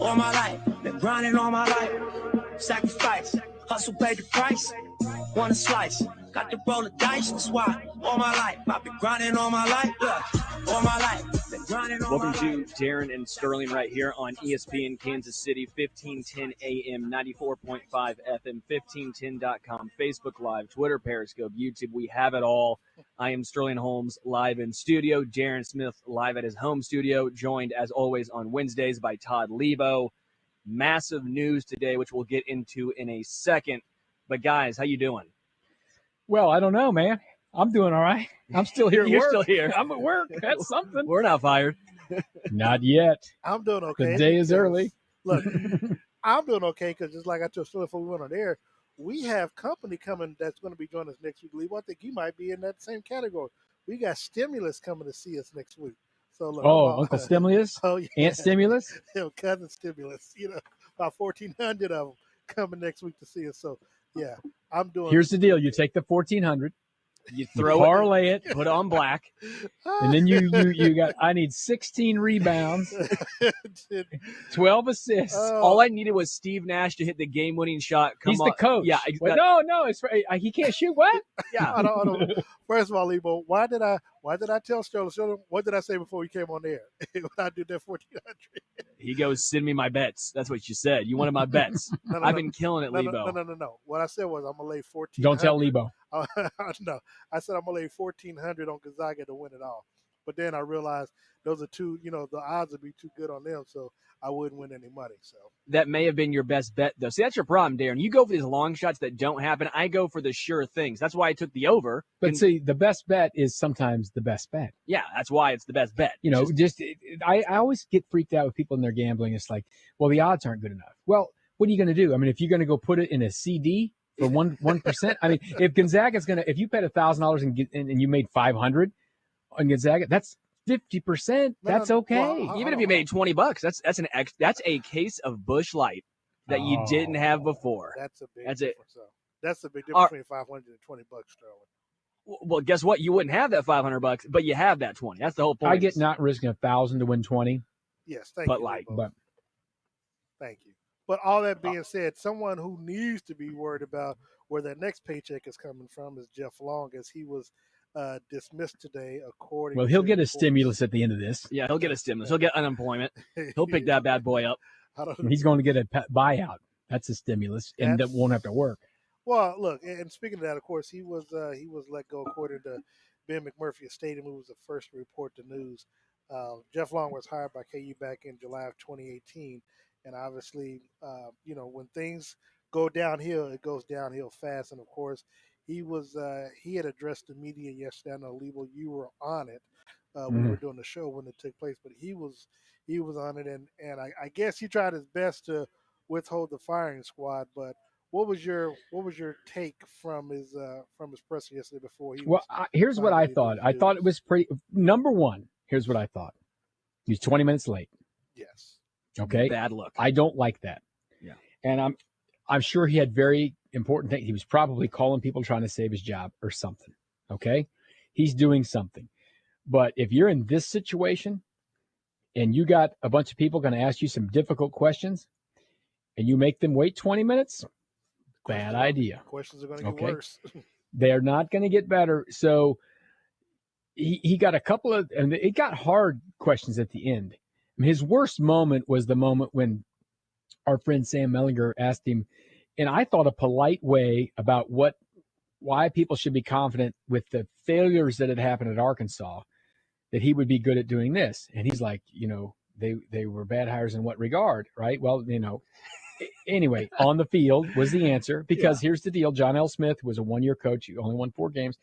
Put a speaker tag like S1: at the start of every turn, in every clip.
S1: all my life. Been grinding all my life. Sacrifice, hustle paid the price. Want a slice, got to roll the dice. That's why all my life I've been grinding all my life. Look, all my life been grinding all my life.
S2: Welcome to Darren and Sterling right here on ESPN Kansas City, 1510 AM, 94.5 FM, 1510.com, Facebook Live, Twitter, Periscope, YouTube. We have it all. I am Sterling Holmes live in studio. Darren Smith live at his home studio, joined as always on Wednesdays by Todd Leabo. Massive news today, which we'll get into in a second. But guys, how you doing?
S3: Well, I don't know, man. I'm doing all right. I'm still here at
S2: You're
S3: work.
S2: still here.
S3: I'm at work. That's something.
S2: We're not fired.
S3: Not yet.
S4: I'm doing okay.
S3: The day is early.
S4: Look, I'm doing okay because just like I told you before we went on air, we have company coming that's going to be joining us next week. Leabo, I think you might be in that same category. We got Stimulus coming to see us next week. So look,
S3: Uncle Stimulus?
S4: Oh, yeah.
S3: Aunt Stimulus?
S4: Cousin Stimulus. About 1,400 of them coming next week to see us. So, yeah, I'm doing.
S3: Here's the deal. You take the 1,400.
S2: You throw
S3: parlay it,
S2: put it on black,
S3: and then you got. I need 16 rebounds, 12 assists.
S2: All I needed was Steve Nash to hit the game-winning shot.
S3: He's the coach.
S2: Yeah,
S3: exactly. No, it's he can't shoot. What?
S2: Yeah.
S4: I don't. First of all, Leabo, why did I tell Sterling? What did I say before we came on air? When I did that 1,400.
S2: He goes, send me my bets. That's what you said. You wanted my bets. I've been killing it, Leabo.
S4: No. What I said was I'm gonna lay 1,400.
S3: Don't tell Leabo.
S4: No, I said I'm gonna lay 1,400 on Gonzaga to win it all. But then I realized those are two. The odds would be too good on them, so I wouldn't win any money. So
S2: that may have been your best bet, though. See, that's your problem, Darren. You go for these long shots that don't happen. I go for the sure things. That's why I took the over.
S3: But see, the best bet is sometimes the best bet.
S2: Yeah, that's why it's the best bet.
S3: I always get freaked out with people in their gambling. It's like, well, the odds aren't good enough. Well, what are you going to do? I mean, if you're going to go put it in a CD for 1%, I mean, if Gonzaga's going to, if you paid $1,000 and you made 500 on Gonzaga, that's 50%. That's okay.
S2: Even if you made $20, that's a case of Busch Light that you didn't have before.
S4: That's a big difference. That's the big difference between 500 and $20, Sterling.
S2: Well, guess what? You wouldn't have that $500, but you have that 20. That's the whole point.
S3: I get not risking 1,000 to win 20.
S4: Yes, thank you. Thank you. But all that being said, someone who needs to be worried about where that next paycheck is coming from is Jeff Long, as he was dismissed today, according.
S3: Well, he'll get a stimulus at the end of this.
S2: Yeah, he'll get a stimulus. He'll get unemployment. He'll pick that bad boy up.
S3: He's going to get a buyout. That's a stimulus, and that won't have to work.
S4: Well, look, and speaking of that, of course, he was let go according to Ben McMurphy of Stadium, who was the first to report the news. Jeff Long was hired by KU back in July of 2018, and obviously, when things go downhill, it goes downhill fast. And of course, he had addressed the media yesterday. I know, Leabo, you were on it. We were doing the show when it took place, but he was on it, and I guess he tried his best to withhold the firing squad. But what was your take from his presser yesterday before he?
S3: Here's what I thought. I thought it was pretty. Number one, here's what I thought. He was 20 minutes late.
S4: Yes.
S3: Okay.
S2: Bad look.
S3: I don't like that.
S2: Yeah.
S3: And I'm sure he had very important things. He was probably calling people trying to save his job or something. Okay. He's doing something. But if you're in this situation and you got a bunch of people going to ask you some difficult questions and you make them wait 20 minutes, bad idea.
S4: Questions are going to get worse.
S3: They're not going to get better. So he got a couple of, and it got hard questions at the end. I mean, his worst moment was the moment when our friend Sam Mellinger asked him, and I thought a polite way about why people should be confident with the failures that had happened at Arkansas, that he would be good at doing this. And he's like, they were bad hires in what regard, right? Well, anyway, on the field was the answer, because here's the deal. John L. Smith was a one-year coach. He only won 4 games.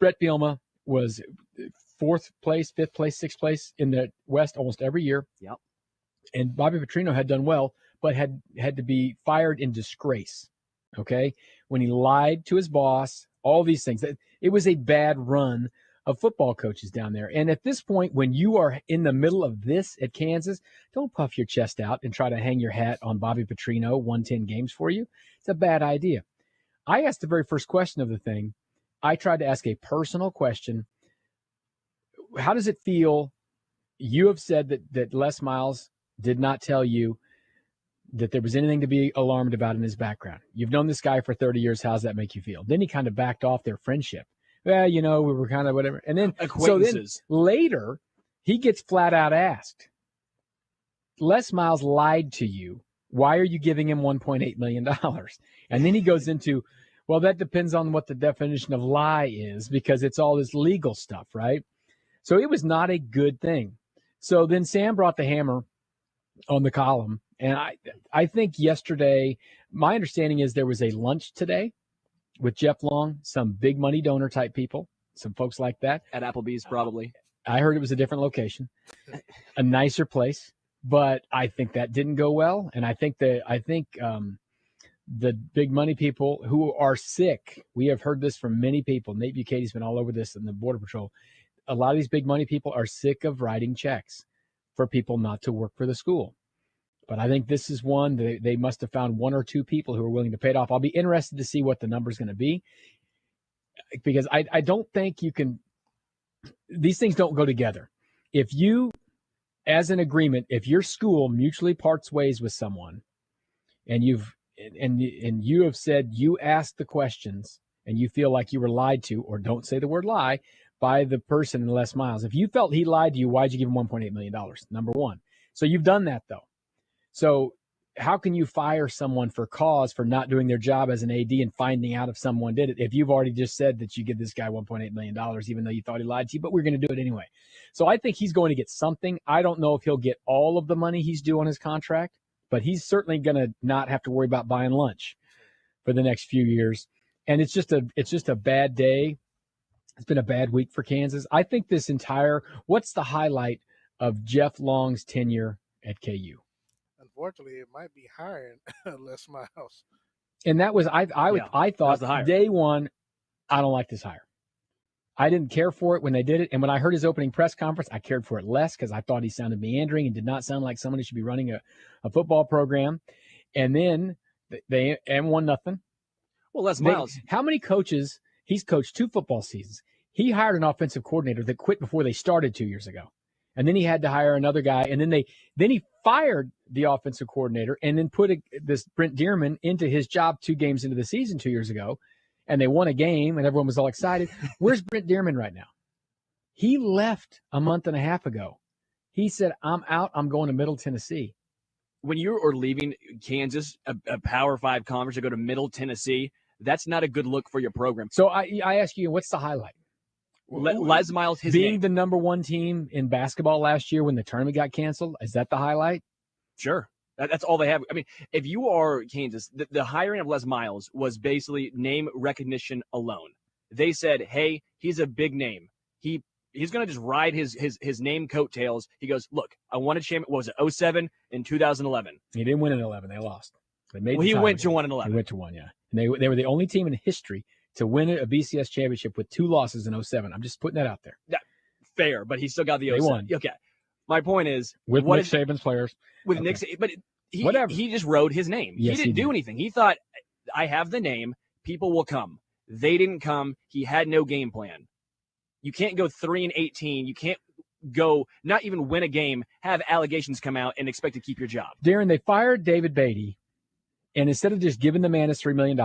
S3: Brett Bielema was 4th place, 5th place, 6th place in the West almost every year.
S2: Yep.
S3: And Bobby Petrino had done well, but had to be fired in disgrace. Okay. When he lied to his boss, all these things. It was a bad run of football coaches down there. And at this point, when you are in the middle of this at Kansas, don't puff your chest out and try to hang your hat on Bobby Petrino won 10 games for you. It's a bad idea. I asked the very first question of the thing. I tried to ask a personal question. How does it feel? You have said that Les Miles did not tell you that there was anything to be alarmed about in his background. You've known this guy for 30 years. How's that make you feel? Then he kind of backed off their friendship. Well, we were kind of whatever. And then,
S2: acquaintances.
S3: So then later, he gets flat out asked, Les Miles lied to you. Why are you giving him $1.8 million? And then he goes into, well, that depends on what the definition of lie is, because it's all this legal stuff, right? So it was not a good thing. So then Sam brought the hammer on the column. And I think yesterday, my understanding is there was a lunch today with Jeff Long, some big money donor type people, some folks like that.
S2: At Applebee's, probably.
S3: I heard it was a different location, a nicer place. But I think that didn't go well. And I think the big money people who are sick, we have heard this from many people. Nate Bucatey's been all over this in the Border Patrol. A lot of these big money people are sick of writing checks for people not to work for the school. But I think this is one they must have found one or two people who are willing to pay it off. I'll be interested to see what the number is going to be, because I don't think you can – these things don't go together. If you, as an agreement, if your school mutually parts ways with someone and you have said you asked the questions and you feel like you were lied to, or don't say the word lie, by the person in Les Miles. If you felt he lied to you, why'd you give him $1.8 million? Number one. So you've done that, though. So how can you fire someone for cause for not doing their job as an AD and finding out if someone did it if you've already just said that you give this guy $1.8 million, even though you thought he lied to you, but we're going to do it anyway. So I think he's going to get something. I don't know if he'll get all of the money he's due on his contract, but he's certainly going to not have to worry about buying lunch for the next few years. And it's just a bad day. It's been a bad week for Kansas. I think what's the highlight of Jeff Long's tenure at KU?
S4: Unfortunately, it might be hiring Les Miles.
S3: And that was I thought day one, I don't like this hire. I didn't care for it when they did it. And when I heard his opening press conference, I cared for it less because I thought he sounded meandering and did not sound like someone who should be running a football program. And then they won nothing.
S2: Well, Les Miles.
S3: How many coaches? He's coached 2 football seasons. He hired an offensive coordinator that quit before they started 2 years ago. And then he had to hire another guy. And then he fired the offensive coordinator and then put this Brent Dearman into his job 2 games into the season 2 years ago. And they won a game and everyone was all excited. Where's Brent Dearman right now? He left a month and a half ago. He said, I'm out. I'm going to Middle Tennessee.
S2: When you are leaving Kansas, a Power 5 conference, to go to Middle Tennessee, that's not a good look for your program.
S3: So I ask you, what's the highlight?
S2: Les Miles,
S3: being the number 1 team in basketball last year when the tournament got canceled, is that the highlight?
S2: Sure. That's all they have. I mean, if you are Kansas, the hiring of Les Miles was basically name recognition alone. They said, hey, he's a big name. He's going to just ride his name coattails. He goes, look, I won a championship. What was it, 07 in 2011?
S3: He didn't win in 11. They lost.
S2: He went to 1 in 11.
S3: He went to 1, yeah. And they were the only team in history to win a BCS championship with 2 losses in 07. I'm just putting that out there.
S2: Yeah, fair, but he still got the 07.
S3: They won.
S2: Okay. My point is,
S3: with Nick Saban's players.
S2: With Nick Saban, but
S3: whatever.
S2: He just rode his name.
S3: Yes,
S2: he didn't do anything. He thought, I have the name, people will come. They didn't come. He had no game plan. You can't go 3-18. You can't go, not even win a game, have allegations come out and expect to keep your job.
S3: Darren, they fired David Beatty, and instead of just giving the man his $3 million,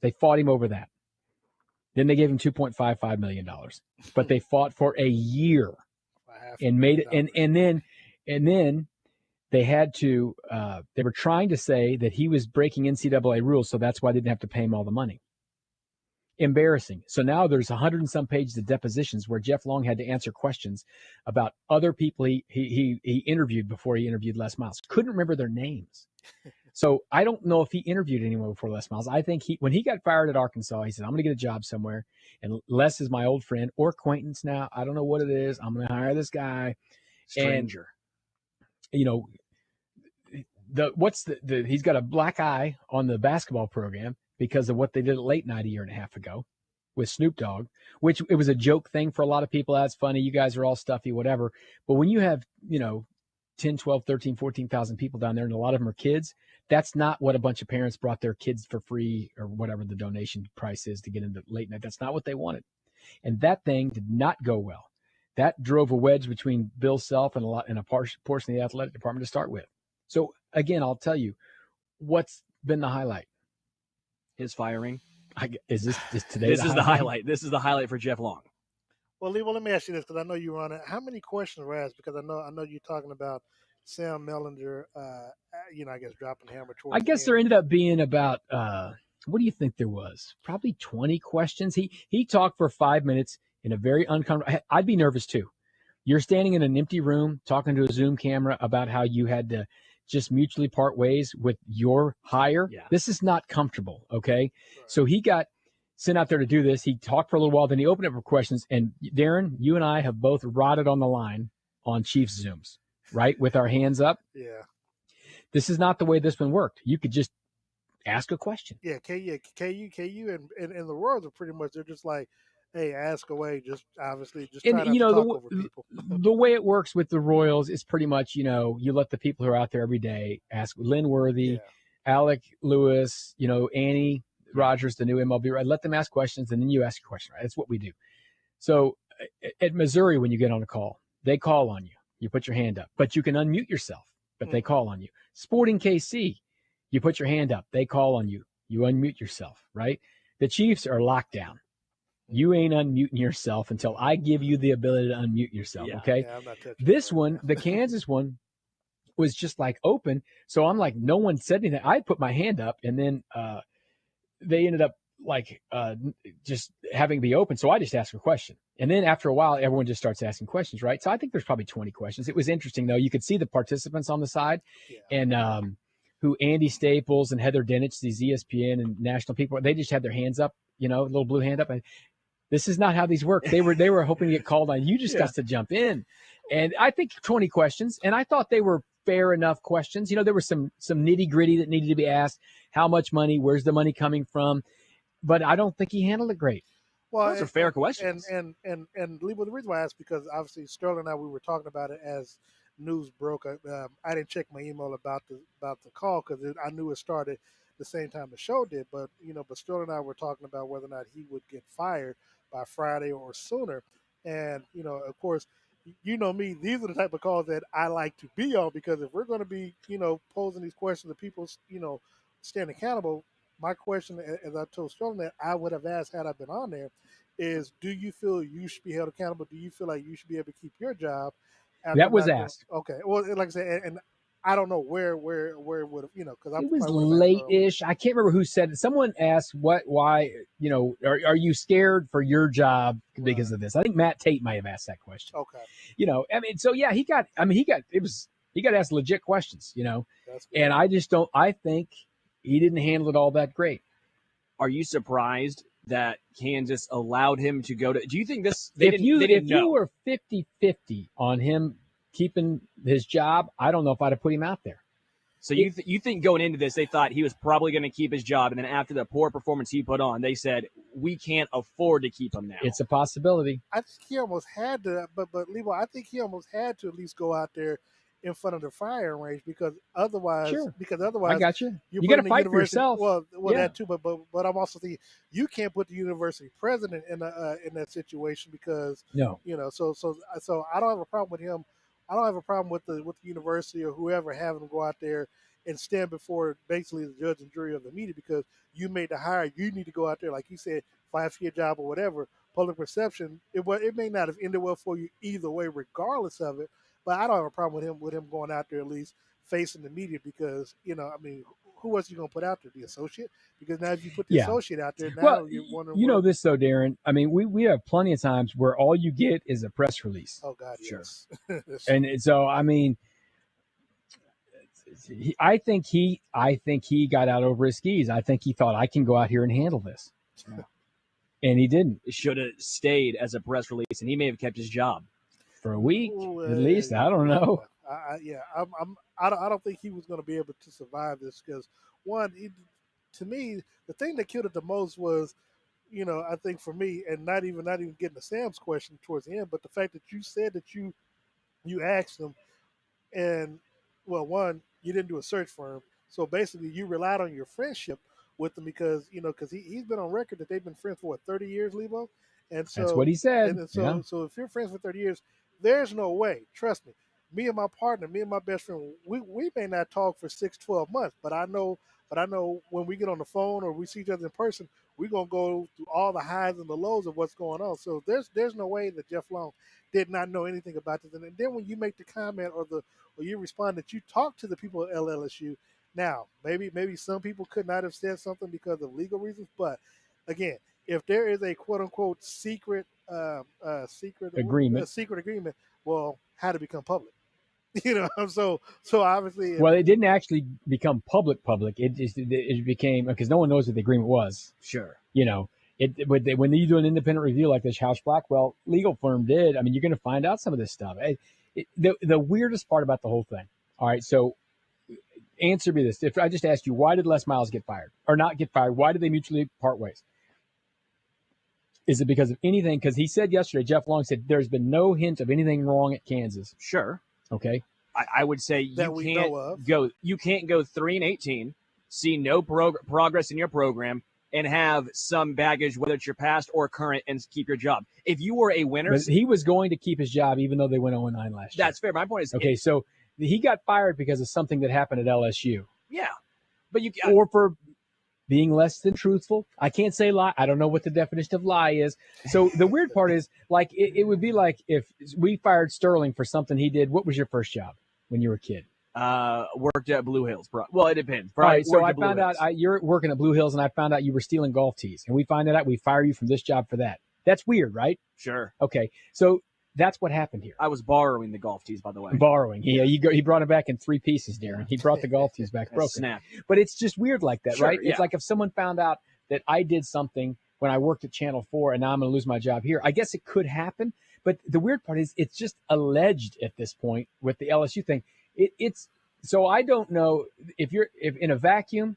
S3: they fought him over that. Then they gave him $2.55 million. But they fought for a year and made it. And then they had to, they were trying to say that he was breaking NCAA rules, so that's why they didn't have to pay him all the money. Embarrassing. So now there's 100 and some pages of depositions where Jeff Long had to answer questions about other people he interviewed before he interviewed Les Miles. Couldn't remember their names. So I don't know if he interviewed anyone before Les Miles. I think when he got fired at Arkansas, he said, I'm going to get a job somewhere. And Les is my old friend or acquaintance now. I don't know what it is. I'm going to hire this guy.
S2: Stranger.
S3: And, he's got a black eye on the basketball program because of what they did at late night a year and a half ago with Snoop Dogg, which it was a joke thing for a lot of people. That's funny. You guys are all stuffy, whatever. But when you have, 10, 12, 13, 14,000 people down there, and a lot of them are kids, that's not what a bunch of parents brought their kids for free or whatever the donation price is to get into late night. That's not what they wanted. And that thing did not go well. that drove a wedge between Bill Self and a portion of the athletic department to start with. So again, I'll tell you, what's been the highlight?
S2: His firing.
S3: Is today?
S2: This is the highlight. This is the highlight for Jeff Long.
S4: Well, Leabo, let me ask you this, because I know you were on it. How many questions were asked? Because I know you're talking about Sam Mellinger, I guess dropping the hammer towards
S3: I guess there ended up being about, what do you think there was? Probably 20 questions. He talked for 5 minutes in a very uncomfortable. I'd be nervous too. You're standing in an empty room talking to a Zoom camera about how you had to just mutually part ways with your hire.
S2: Yeah.
S3: This is not comfortable, okay? Right. So he got sent out there to do this. He talked for a little while, then he opened up for questions. And Darren, you and I have both rotted on the line on Chiefs Zooms, right? With our hands up.
S4: Yeah.
S3: This is not the way this one worked. You could just ask a question.
S4: Yeah, KU and the Royals are pretty much, they're just like, hey, ask away. Just obviously just try not to talk over people.
S3: The way it works with the Royals is pretty much, you let the people who are out there every day ask. Lynn Worthy, Alec Lewis, Annie Rogers, the new MLB, right? Let them ask questions, and then you ask your question, right? That's what we do. So at Missouri, when you get on a call, they call on you. You put your hand up, but you can unmute yourself, but they call on you. Sporting KC, you put your hand up. They call on you. You unmute yourself, right? The Chiefs are locked down. You ain't unmuting yourself until I give you the ability to unmute yourself, okay?
S4: Yeah, I'm not touching
S3: this one, the Kansas one, was just like open. So I'm like, no one said anything. I put my hand up, and then they ended up just having to be open. So I just asked a question. And then after a while, everyone just starts asking questions, right? So I think there's probably 20 questions. It was interesting, though. You could see the participants on the side. And who Andy Staples and Heather Dinich, these ESPN and national people, they just had their hands up, a little blue hand up. And this is not how these work. They were hoping to get called on. You just got to jump in. And I think 20 questions. And I thought they were fair enough questions. There was some nitty gritty that needed to be asked. How much money? Where's the money coming from? But I don't think he handled it great.
S4: Well,
S2: those are fair questions.
S4: And Leabo, the reason why I asked, because obviously Sterling and I, we were talking about it as news broke. I didn't check my email about the call because I knew it started the same time the show did. But but Sterling and I were talking about whether or not he would get fired by Friday or sooner. And of course, me, these are the type of calls that I like to be on, because if we're going to be posing these questions to people staying accountable, my question, as I told Sterling, that I would have asked had I been on there, is, do you feel you should be held accountable? Do you feel like you should be able to keep your job?
S3: That was asked.
S4: Okay. Well, like I said, and I don't know where it would have, because
S3: it was late-ish. I can't remember who said it. Someone asked why, are you scared for your job because of this? I think Matt Tate might have asked that question.
S4: Okay.
S3: So yeah, he got asked legit questions, and I think he didn't handle it all that great.
S2: Are you surprised that Kansas allowed him to go to? Do you think this?
S3: If you were 50-50 on him keeping his job, I don't know if I'd have put him out there.
S2: So you think going into this, they thought he was probably going to keep his job, and then after the poor performance he put on, they said, we can't afford to keep him now.
S3: It's a possibility.
S4: I think he almost had to, but Leabo, I think he almost had to at least go out there in front of the firing range, because otherwise,
S3: I got you. You got to fight for yourself.
S4: Well, that too, but I'm also thinking you can't put the university president in that situation, because So I don't have a problem with him. I don't have a problem with the university or whoever having him go out there and stand before basically the judge and jury of the media, because you made the hire. You need to go out there, like you said, fight for your job or whatever. Public perception, it may not have ended well for you either way, regardless of it. But I don't have a problem with him going out there at least facing the media, because who else are you going to put out there? The associate? Because now if you put the associate out there, now you're wondering.
S3: This though, Darren. We have plenty of times where all you get is a press release.
S4: Oh God, yes.
S3: And so I think he got out over his skis. I think he thought, I can go out here and handle this, and he didn't.
S2: It should have stayed as a press release, and he may have kept his job
S3: for a week at least. I don't know.
S4: I don't think he was going to be able to survive this, because to me, the thing that killed it the most was, I think for me, and not even getting to Sam's question towards the end, but the fact that you said that you asked him, and one, you didn't do a search for him, so basically you relied on your friendship with him, because he's been on record that they've been friends for 30 years, Leabo, And so
S3: That's what he said.
S4: so if you're friends for 30 years, there's no way. Trust me. Me and my partner, me and my best friend, we may not talk for 6, 12 months, but I know when we get on the phone or we see each other in person, we're gonna go through all the highs and the lows of what's going on. So there's no way that Jeff Long did not know anything about this. And then when you make the comment or you respond that you talked to the people at LSU, now maybe some people could not have said something because of legal reasons, but again, if there is a quote unquote secret
S3: Agreement.
S4: secret agreement, well, how to become public? So obviously,
S3: Well, it didn't actually become public. It became, because no one knows what the agreement was.
S2: Sure.
S3: When you do an independent review like this House Blackwell legal firm did, I mean, you're going to find out some of this stuff. The weirdest part about the whole thing. All right, so answer me this: if I just asked you, why did Les Miles get fired or not get fired? Why did they mutually part ways? Is it because of anything? Because he said yesterday, Jeff Long said, there's been no hint of anything wrong at Kansas.
S2: Sure.
S3: Okay.
S2: I would say you can't go 3-18, see no progress in your program, and have some baggage, whether it's your past or current, and keep your job. If you were a winner,
S3: but he was going to keep his job even though they went 0-9 last year.
S2: That's fair. My point is,
S3: okay. So he got fired because of something that happened at LSU.
S2: Yeah, but
S3: or for being less than truthful. I can't say lie. I don't know what the definition of lie is. So the weird part is, like, it would be like if we fired Sterling for something he did. What was your first job when you were a kid?
S2: Worked at Blue Hills. Well, it depends.
S3: All right, so I found out you're working at Blue Hills, and I found out you were stealing golf tees. And we find that out. We fire you from this job for that. That's weird, right?
S2: Sure.
S3: Okay, so that's what happened here.
S2: I was borrowing the golf tees, by the way.
S3: Borrowing. Yeah, he brought it back in 3 pieces, Darren. He brought the golf tees back broken.
S2: Snap.
S3: But it's just weird like that,
S2: sure,
S3: right?
S2: Yeah.
S3: It's like if someone found out that I did something when I worked at Channel 4 and now I'm going to lose my job here. I guess it could happen. But the weird part is it's just alleged at this point with the LSU thing. It's so I don't know if in a vacuum,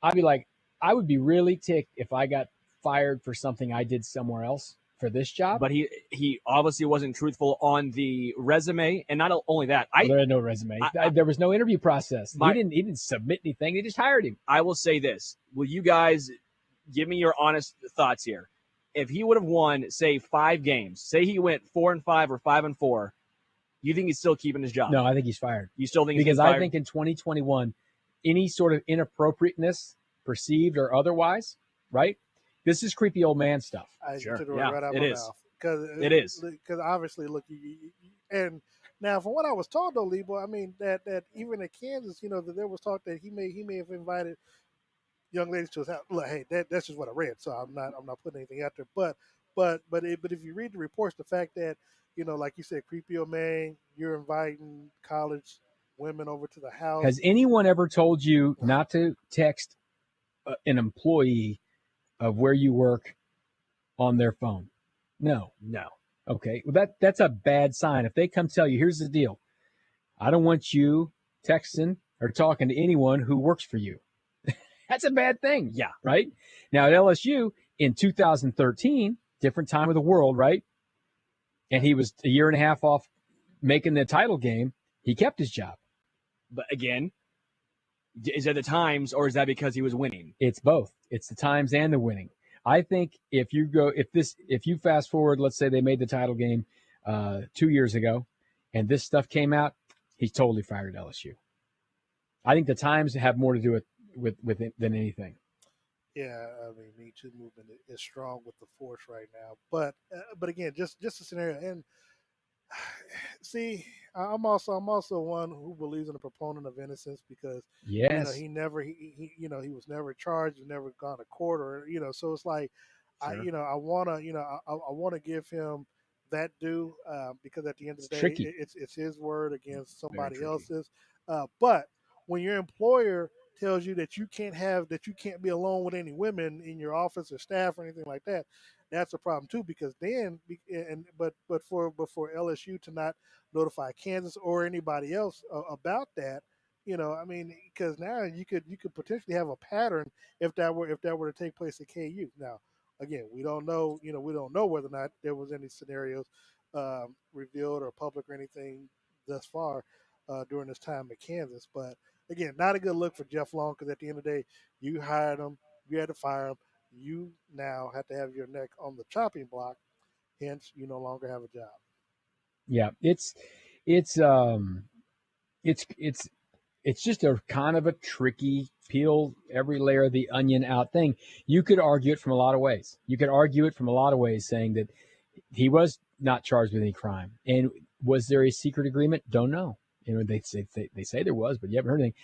S3: I'd be like, I would be really ticked if I got fired for something I did somewhere else for this job.
S2: But he obviously wasn't truthful on the resume, and not only that,
S3: there had no resume. There was no interview process. He didn't submit anything. They just hired him.
S2: I will say this: will you guys give me your honest thoughts here? If he would have won, say, 5 games, say he went 4-5 or 5-4, you think he's still keeping his job?
S3: No, I think he's fired.
S2: You still think
S3: because
S2: he's fired?
S3: I think in 2021, any sort of inappropriateness, perceived or otherwise, right? This is creepy old man stuff.
S2: Sure.
S4: It is. Because obviously, look, and now from what I was told, though, Leabo, I mean that even at Kansas, that there was talk that he may have invited young ladies to his house. Look, hey, that's just what I read, so I'm not putting anything out there. But if you read the reports, the fact that like you said, creepy old man, you're inviting college women over to the house.
S3: Has anyone ever told you not to text an employee of where you work on their phone? No. Okay. Well, that's a bad sign. If they come tell you, here's the deal, I don't want you texting or talking to anyone who works for you. That's a bad thing.
S2: Yeah.
S3: Right? Now at LSU in 2013, different time of the world, right? And he was a year and a half off making the title game. He kept his job.
S2: But again, is that the times, or is that because he was winning?
S3: It's both. It's the times and the winning. I think if you fast forward, let's say they made the title game 2 years ago, and this stuff came out, he's totally fired LSU. I think the times have more to do with it than anything.
S4: Yeah, I mean, Me Too movement is strong with the force right now. But again, just a scenario. And see, I'm also one who believes in the proponent of innocence because he was never charged, he's never gone to court, or so it's like sure. I want to give him that due because at the end of the day, it's his word against somebody else's. But when your employer tells you that you can't be alone with any women in your office or staff or anything like that, that's a problem too. Because then, but for LSU to not notify Kansas or anybody else about that, I mean, because now you could potentially have a pattern if that were to take place at KU. Now, again, we don't know whether or not there was any scenarios revealed or public or anything thus far during this time at Kansas, but. Again, not a good look for Jeff Long because at the end of the day, you hired him, you had to fire him. you now have to have your neck on the chopping block. Hence, you no longer have a job.
S3: Yeah, it's just a kind of a tricky peel every layer of the onion out thing. You could argue it from a lot of ways. Saying that he was not charged with any crime. And was there a secret agreement? Don't know. They say there was, but you haven't heard anything.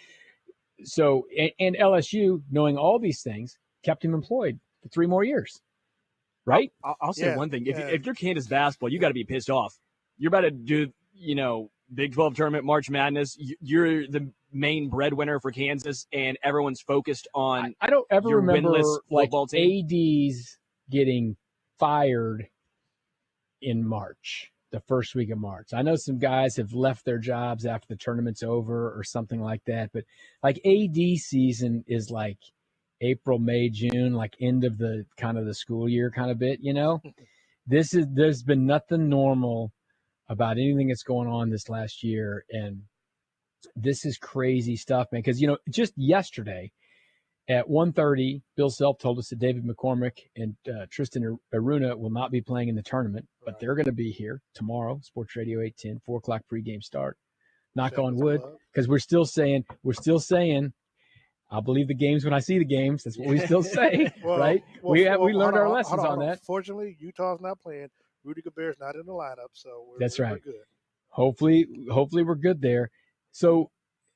S3: So, and LSU, knowing all these things, kept him employed for 3 more years. Right?
S2: I'll say one thing. If you're Kansas basketball, you got to be pissed off. You're about to do, Big 12 tournament, March Madness. You're the main breadwinner for Kansas, and everyone's focused on.
S3: I don't ever
S2: your
S3: remember
S2: winless football team.
S3: ADs getting fired in March, the first week of March. I know some guys have left their jobs after the tournament's over or something like that, but like AD season is like April, May, June, like end of the kind of the school year kind of bit, There's been nothing normal about anything that's going on this last year, and this is crazy stuff, man. Because just yesterday at 1:30, Bill Self told us that David McCormick and Tristan Aruna will not be playing in the tournament, but they're going to be here tomorrow. Sports Radio 810, 4 o'clock pregame start. Knock on wood, because we're still saying. I'll believe the games when I see the games. That's what we still say, right? We learned our lessons on that.
S4: Fortunately, Utah's not playing. Rudy Gobert's not in the lineup, so
S3: that's right.
S4: We're good.
S3: Hopefully we're good there. So,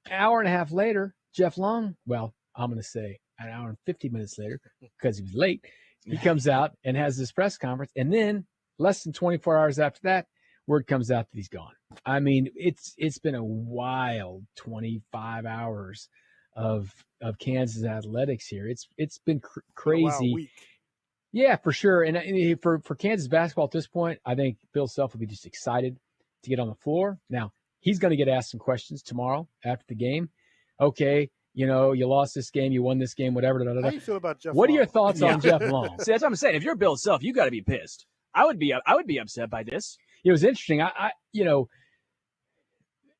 S3: an hour and a half later, Jeff Long. Well, I'm going to say an hour and 50 minutes later, because he was late. He comes out and has this press conference, and then less than 24 hours after that, word comes out that he's gone. I mean, it's been a wild 25 hours of Kansas athletics here. It's been crazy.
S4: A wild week.
S3: Yeah, for sure. And for Kansas basketball at this point, I think Bill Self will be just excited to get on the floor. Now, he's going to get asked some questions tomorrow after the game. Okay, you lost this game, you won this game, whatever.
S4: How do you feel about Jeff
S3: What
S4: Long?
S3: are your thoughts on Jeff Long?
S2: See, that's what I'm saying. If you're Bill Self, you got to be pissed. I would be upset by this.
S3: It was interesting.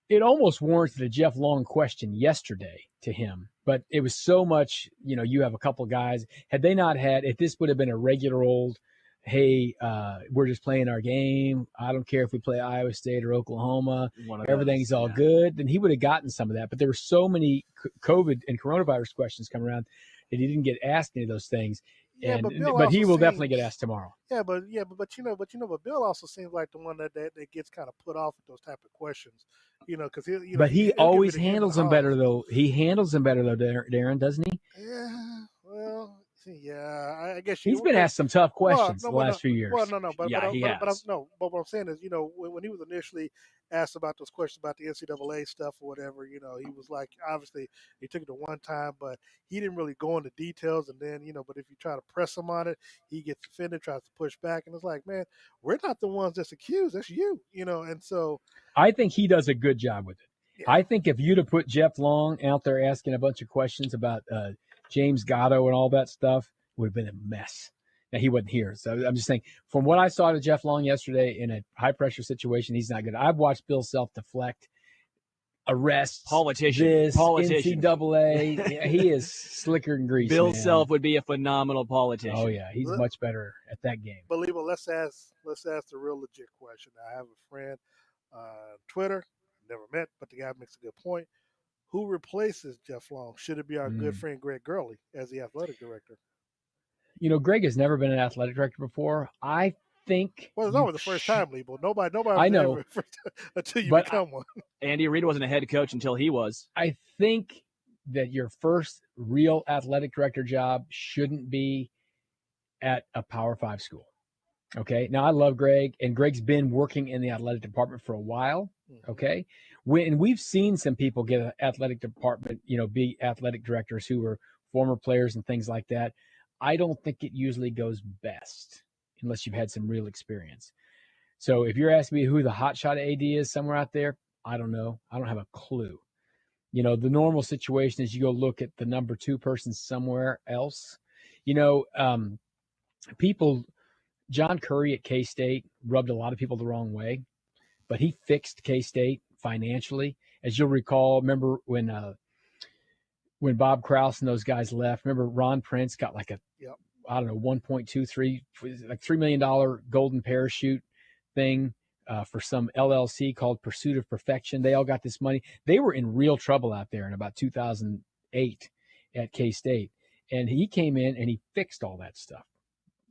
S3: It almost warranted a Jeff Long question yesterday to him, but it was so much, you have a couple guys. Had they not had, if this would have been a regular old, hey, we're just playing our game. I don't care if we play Iowa State or Oklahoma. Everything's all good. Then he would have gotten some of that. But there were so many COVID and coronavirus questions coming around that he didn't get asked any of those things.
S4: Yeah,
S3: but he will definitely get asked tomorrow.
S4: Yeah, but Bill also seems like the one that gets kind of put off with those type of questions, because
S3: he always handles them better though. He handles them better though, Darren, doesn't he?
S4: Yeah, well. Yeah, I guess
S3: he's been asked some tough questions the last few years.
S4: Well, no, but
S2: but
S4: what I'm saying is, when he was initially asked about those questions about the NCAA stuff or whatever, he was like, obviously he took it to one time, but he didn't really go into details. And then, but if you try to press him on it, he gets offended, tries to push back, and it's like, man, we're not the ones that's accused, that's you, And so
S3: I think he does a good job with it. Yeah. I think if you'd have put Jeff Long out there asking a bunch of questions about James Gatto and all that stuff, would have been a mess. Now, he wasn't here. So I'm just saying, from what I saw to Jeff Long yesterday in a high-pressure situation, he's not good. I've watched Bill Self deflect arrests,
S2: politician,
S3: NCAA. He is slicker than grease.
S2: Bill
S3: man.
S2: Self would be a phenomenal politician.
S3: Oh, yeah. He's much better at that game.
S4: But, Leabo, let's ask the real legit question. I have a friend on Twitter, never met, but the guy makes a good point. Who replaces Jeff Long? Should it be our good friend Greg Gurley as the athletic director?
S3: Greg has never been an athletic director before. I think.
S4: Well, it's always the first time, Leabo. Nobody.
S3: I know.
S4: Until you become one.
S2: Andy Reid wasn't a head coach until he was.
S3: I think that your first real athletic director job shouldn't be at a Power 5 school. Okay. Now, I love Greg, and Greg's been working in the athletic department for a while. Okay. And we've seen some people get an athletic department, be athletic directors who were former players and things like that. I don't think it usually goes best unless you've had some real experience. So if you're asking me who the hotshot AD is somewhere out there, I don't know. I don't have a clue. The normal situation is you go look at the number 2 person somewhere else. John Curry at K-State rubbed a lot of people the wrong way, but he fixed K-State financially. As you'll recall, remember when Bob Krause and those guys left, remember Ron Prince got like I don't know, 1.23, like $3 million golden parachute thing for some LLC called Pursuit of Perfection. They all got this money. They were in real trouble out there in about 2008 at K-State. And he came in and he fixed all that stuff.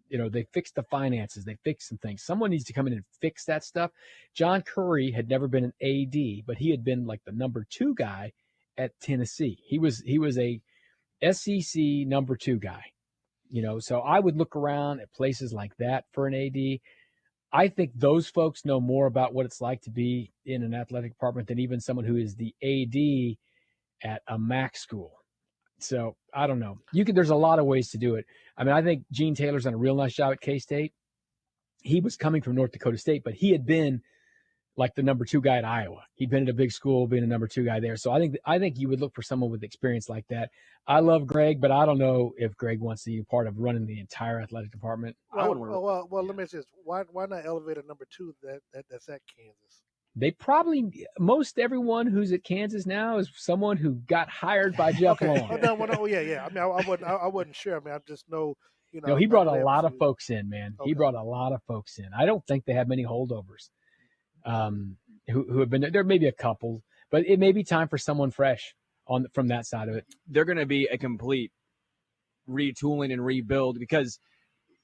S3: They fixed the finances. They fixed some things. Someone needs to come in and fix that stuff. John Curry had never been an AD, but he had been like the number 2 guy at Tennessee. He was a SEC number 2 guy. So I would look around at places like that for an AD. I think those folks know more about what it's like to be in an athletic department than even someone who is the AD at a MAC school. So I don't know. There's a lot of ways to do it. I mean, I think Gene Taylor's done a real nice job at K-State. He was coming from North Dakota State, but he had been like the number 2 guy at Iowa. He'd been at a big school, being a number 2 guy there. So I think you would look for someone with experience like that. I love Greg, but I don't know if Greg wants to be part of running the entire athletic department.
S4: Well, let me ask this: Why not elevate a number 2 that's at Kansas?
S3: They probably most everyone who's at Kansas now is someone who got hired by Jeff Long.
S4: Yeah. I mean, I wasn't sure. I mean, I just know.
S3: No, he brought a lot of folks in, man. Okay. He brought a lot of folks in. I don't think they have many holdovers who have been there. There may be a couple, but it may be time for someone fresh from that side of it.
S2: They're going to be a complete retooling and rebuild because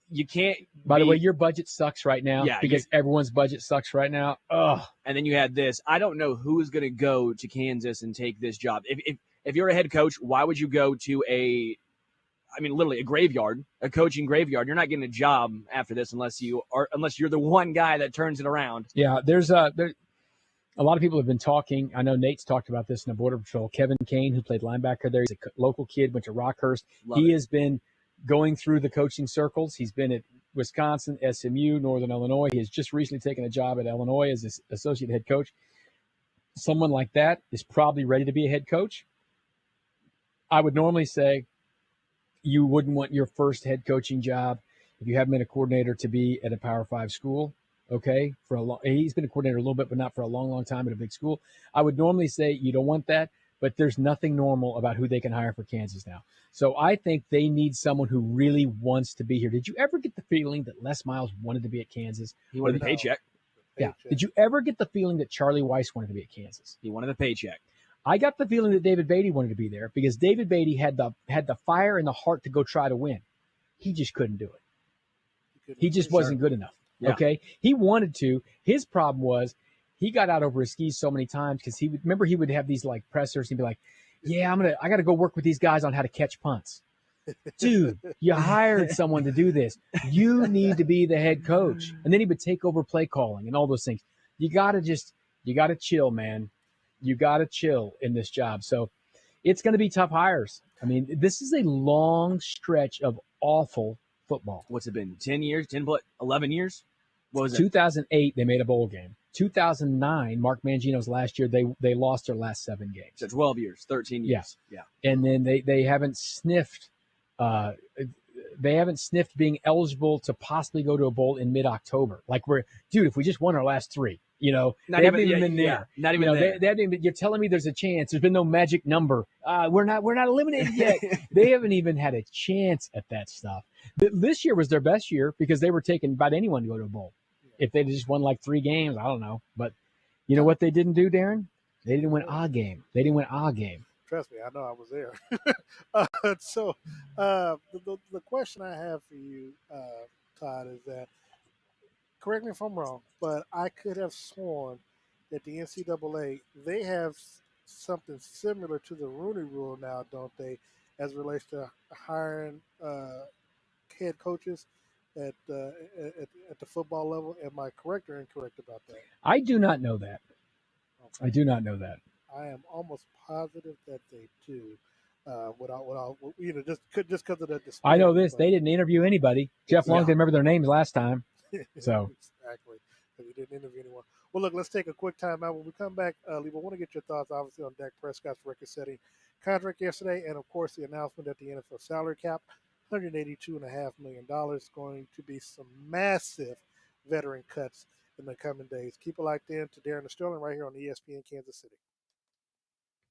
S2: you can't.
S3: By the way, your budget sucks right now. Yeah, because everyone's budget sucks right now. Ugh.
S2: And then you had this. I don't know who is going to go to Kansas and take this job. If you're a head coach, why would you go to literally a graveyard, a coaching graveyard? You're not getting a job after this unless you're the one guy that turns it around.
S3: Yeah, there's a lot of people have been talking. I know Nate's talked about this in the Border Patrol. Kevin Kane, who played linebacker there, he's a local kid, went to Rockhurst. He has been going through the coaching circles. He's been at Wisconsin, SMU, Northern Illinois. He has just recently taken a job at Illinois as an associate head coach. Someone like that is probably ready to be a head coach. I would normally say you wouldn't want your first head coaching job if you haven't been a coordinator to be at a Power 5 school. Okay, he's been a coordinator a little bit, but not for a long, long time at a big school. I would normally say you don't want that, but there's nothing normal about who they can hire for Kansas now. So I think they need someone who really wants to be here. Did you ever get the feeling that Les Miles wanted to be at Kansas?
S2: He wanted the paycheck.
S3: Yeah. Did you ever get the feeling that Charlie Weiss wanted to be at Kansas?
S2: He wanted the paycheck.
S3: I got the feeling that David Beatty wanted to be there because David Beatty had the fire and the heart to go try to win. He just couldn't do it. He just wasn't good enough. Yeah. Okay. He wanted to. His problem was he got out over his skis so many times because he would have these like pressers. He'd be like, yeah, I got to go work with these guys on how to catch punts. Dude, you hired someone to do this. You need to be the head coach. And then he would take over play calling and all those things. You got to chill, man. You got to chill in this job. So it's going to be tough hires. I mean, this is a long stretch of awful football.
S2: What's it been? 10 years? 11 years? What was it?
S3: 2008, they made a bowl game. 2009, Mark Mangino's last year, they lost their last 7 games.
S2: So 12 years, 13 years.
S3: Yeah. And then they haven't sniffed being eligible to possibly go to a bowl in mid-October. Like if we just won our last 3, they haven't even been there.
S2: Yeah, not even there.
S3: They haven't even, you're telling me there's a chance. There's been no magic number. We're not eliminated yet. They haven't even had a chance at that stuff. This year was their best year because they were taking about anyone to go to a bowl. If they just won like 3 games, I don't know. But you know what they didn't do, Darren? They didn't win a game.
S4: Trust me, I know I was there. So the question I have for you, Todd, is that, correct me if I'm wrong, but I could have sworn that the NCAA, they have something similar to the Rooney Rule now, don't they, as it relates to hiring head coaches at the football level. Am I correct or incorrect about that?
S3: I do not know that. Okay. I do not know that.
S4: I am almost positive that they do. Without just because of the display.
S3: I know this. They didn't interview anybody. Jeff Long didn't remember their names last time. So
S4: exactly, because he didn't interview anyone. Well, look, let's take a quick time out. When we come back, Leabo, I want to get your thoughts, obviously, on Dak Prescott's record-setting contract yesterday, and of course the announcement that the NFL salary cap, $182.5 million, going to be some massive veteran cuts in the coming days. Keep it locked in to Darren and Sterling right here on ESPN Kansas City.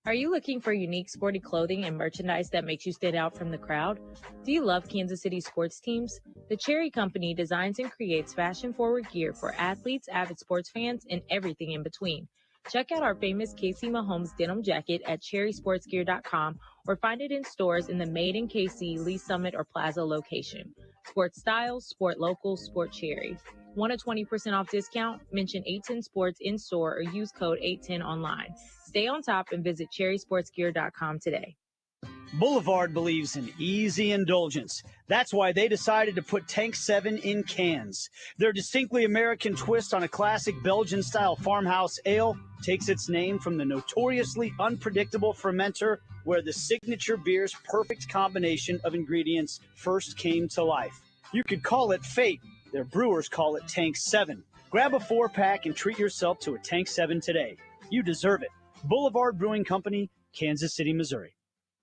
S5: Are you looking for unique sporty clothing and merchandise that makes you stand out from the crowd? Do you love Kansas City sports teams? The Cherry Company designs and creates fashion-forward gear for athletes, avid sports fans, and everything in between. Check out our famous Casey Mahomes denim jacket at cherrysportsgear.com or find it in stores in the Made in KC, Lee Summit, or Plaza location. Sport styles, sport local, sport Cherry. Want a 20% off discount? Mention 810 Sports in store or use code 810 online. Stay on top and visit cherrysportsgear.com today.
S6: Boulevard believes in easy indulgence. That's why they decided to put Tank 7 in cans. Their distinctly American twist on a classic Belgian-style farmhouse ale takes its name from the notoriously unpredictable fermenter where the signature beer's perfect combination of ingredients first came to life. You could call it fate. Their brewers call it Tank 7. Grab a 4-pack and treat yourself to a Tank 7 today. You deserve it. Boulevard Brewing Company, Kansas City, Missouri.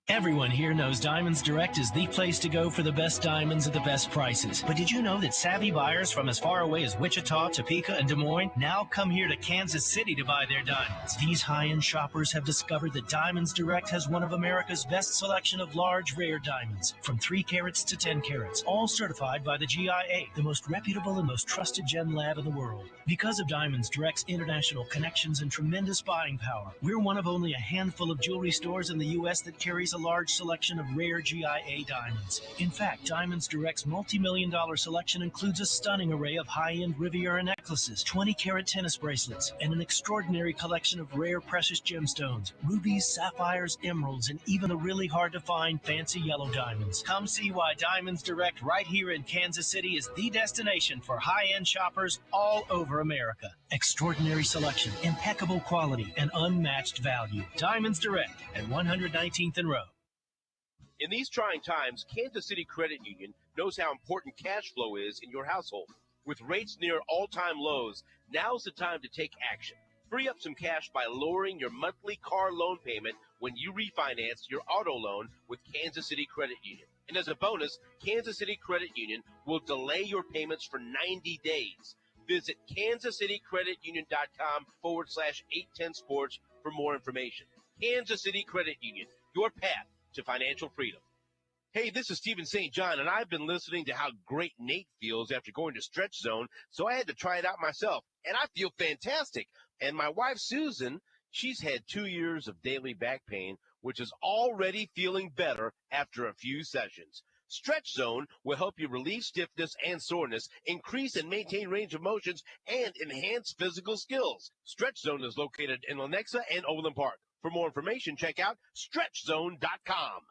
S7: Everyone here knows Diamonds Direct is the place to go for the best diamonds at the best prices. But did you know that savvy buyers from as far away as Wichita, Topeka, and Des Moines now come here to Kansas City to buy their diamonds? These high-end shoppers have discovered that Diamonds Direct has one of America's best selection of large, rare diamonds, from 3 carats to 10 carats, all certified by the GIA, the most reputable and most trusted gem lab in the world. Because of Diamonds Direct's international connections and tremendous buying power, we're one of only a handful of jewelry stores in the U.S. that carries a large selection of rare GIA diamonds. In fact, Diamonds Direct's multi-million-dollar selection includes a stunning array of high-end Riviera necklaces, 20-carat tennis bracelets, and an extraordinary collection of rare precious gemstones, rubies, sapphires, emeralds, and even the really hard-to-find fancy yellow diamonds. Come see why Diamonds Direct right here in Kansas City is the destination for high-end shoppers all over America. Extraordinary selection, impeccable quality, and unmatched value. Diamonds Direct at 119th and Row.
S8: In these trying times, Kansas City Credit Union knows how important cash flow is in your household. With rates near all-time lows, now's the time to take action. Free up some cash by lowering your monthly car loan payment when you refinance your auto loan with Kansas City Credit Union. And as a bonus, Kansas City Credit Union will delay your payments for 90 days. Visit kansascitycreditunion.com/810sports for more information. Kansas City Credit Union, your path to financial freedom. Hey, this is Stephen St. John, and I've been listening to how great Nate feels after going to Stretch Zone, so I had to try it out myself, and I feel fantastic. And my wife, Susan, she's had 2 years of daily back pain, which is already feeling better after a few sessions. Stretch Zone will help you relieve stiffness and soreness, increase and maintain range of motions, and enhance physical skills. Stretch Zone is located in Lenexa and Overland Park. For more information, check out stretchzone.com.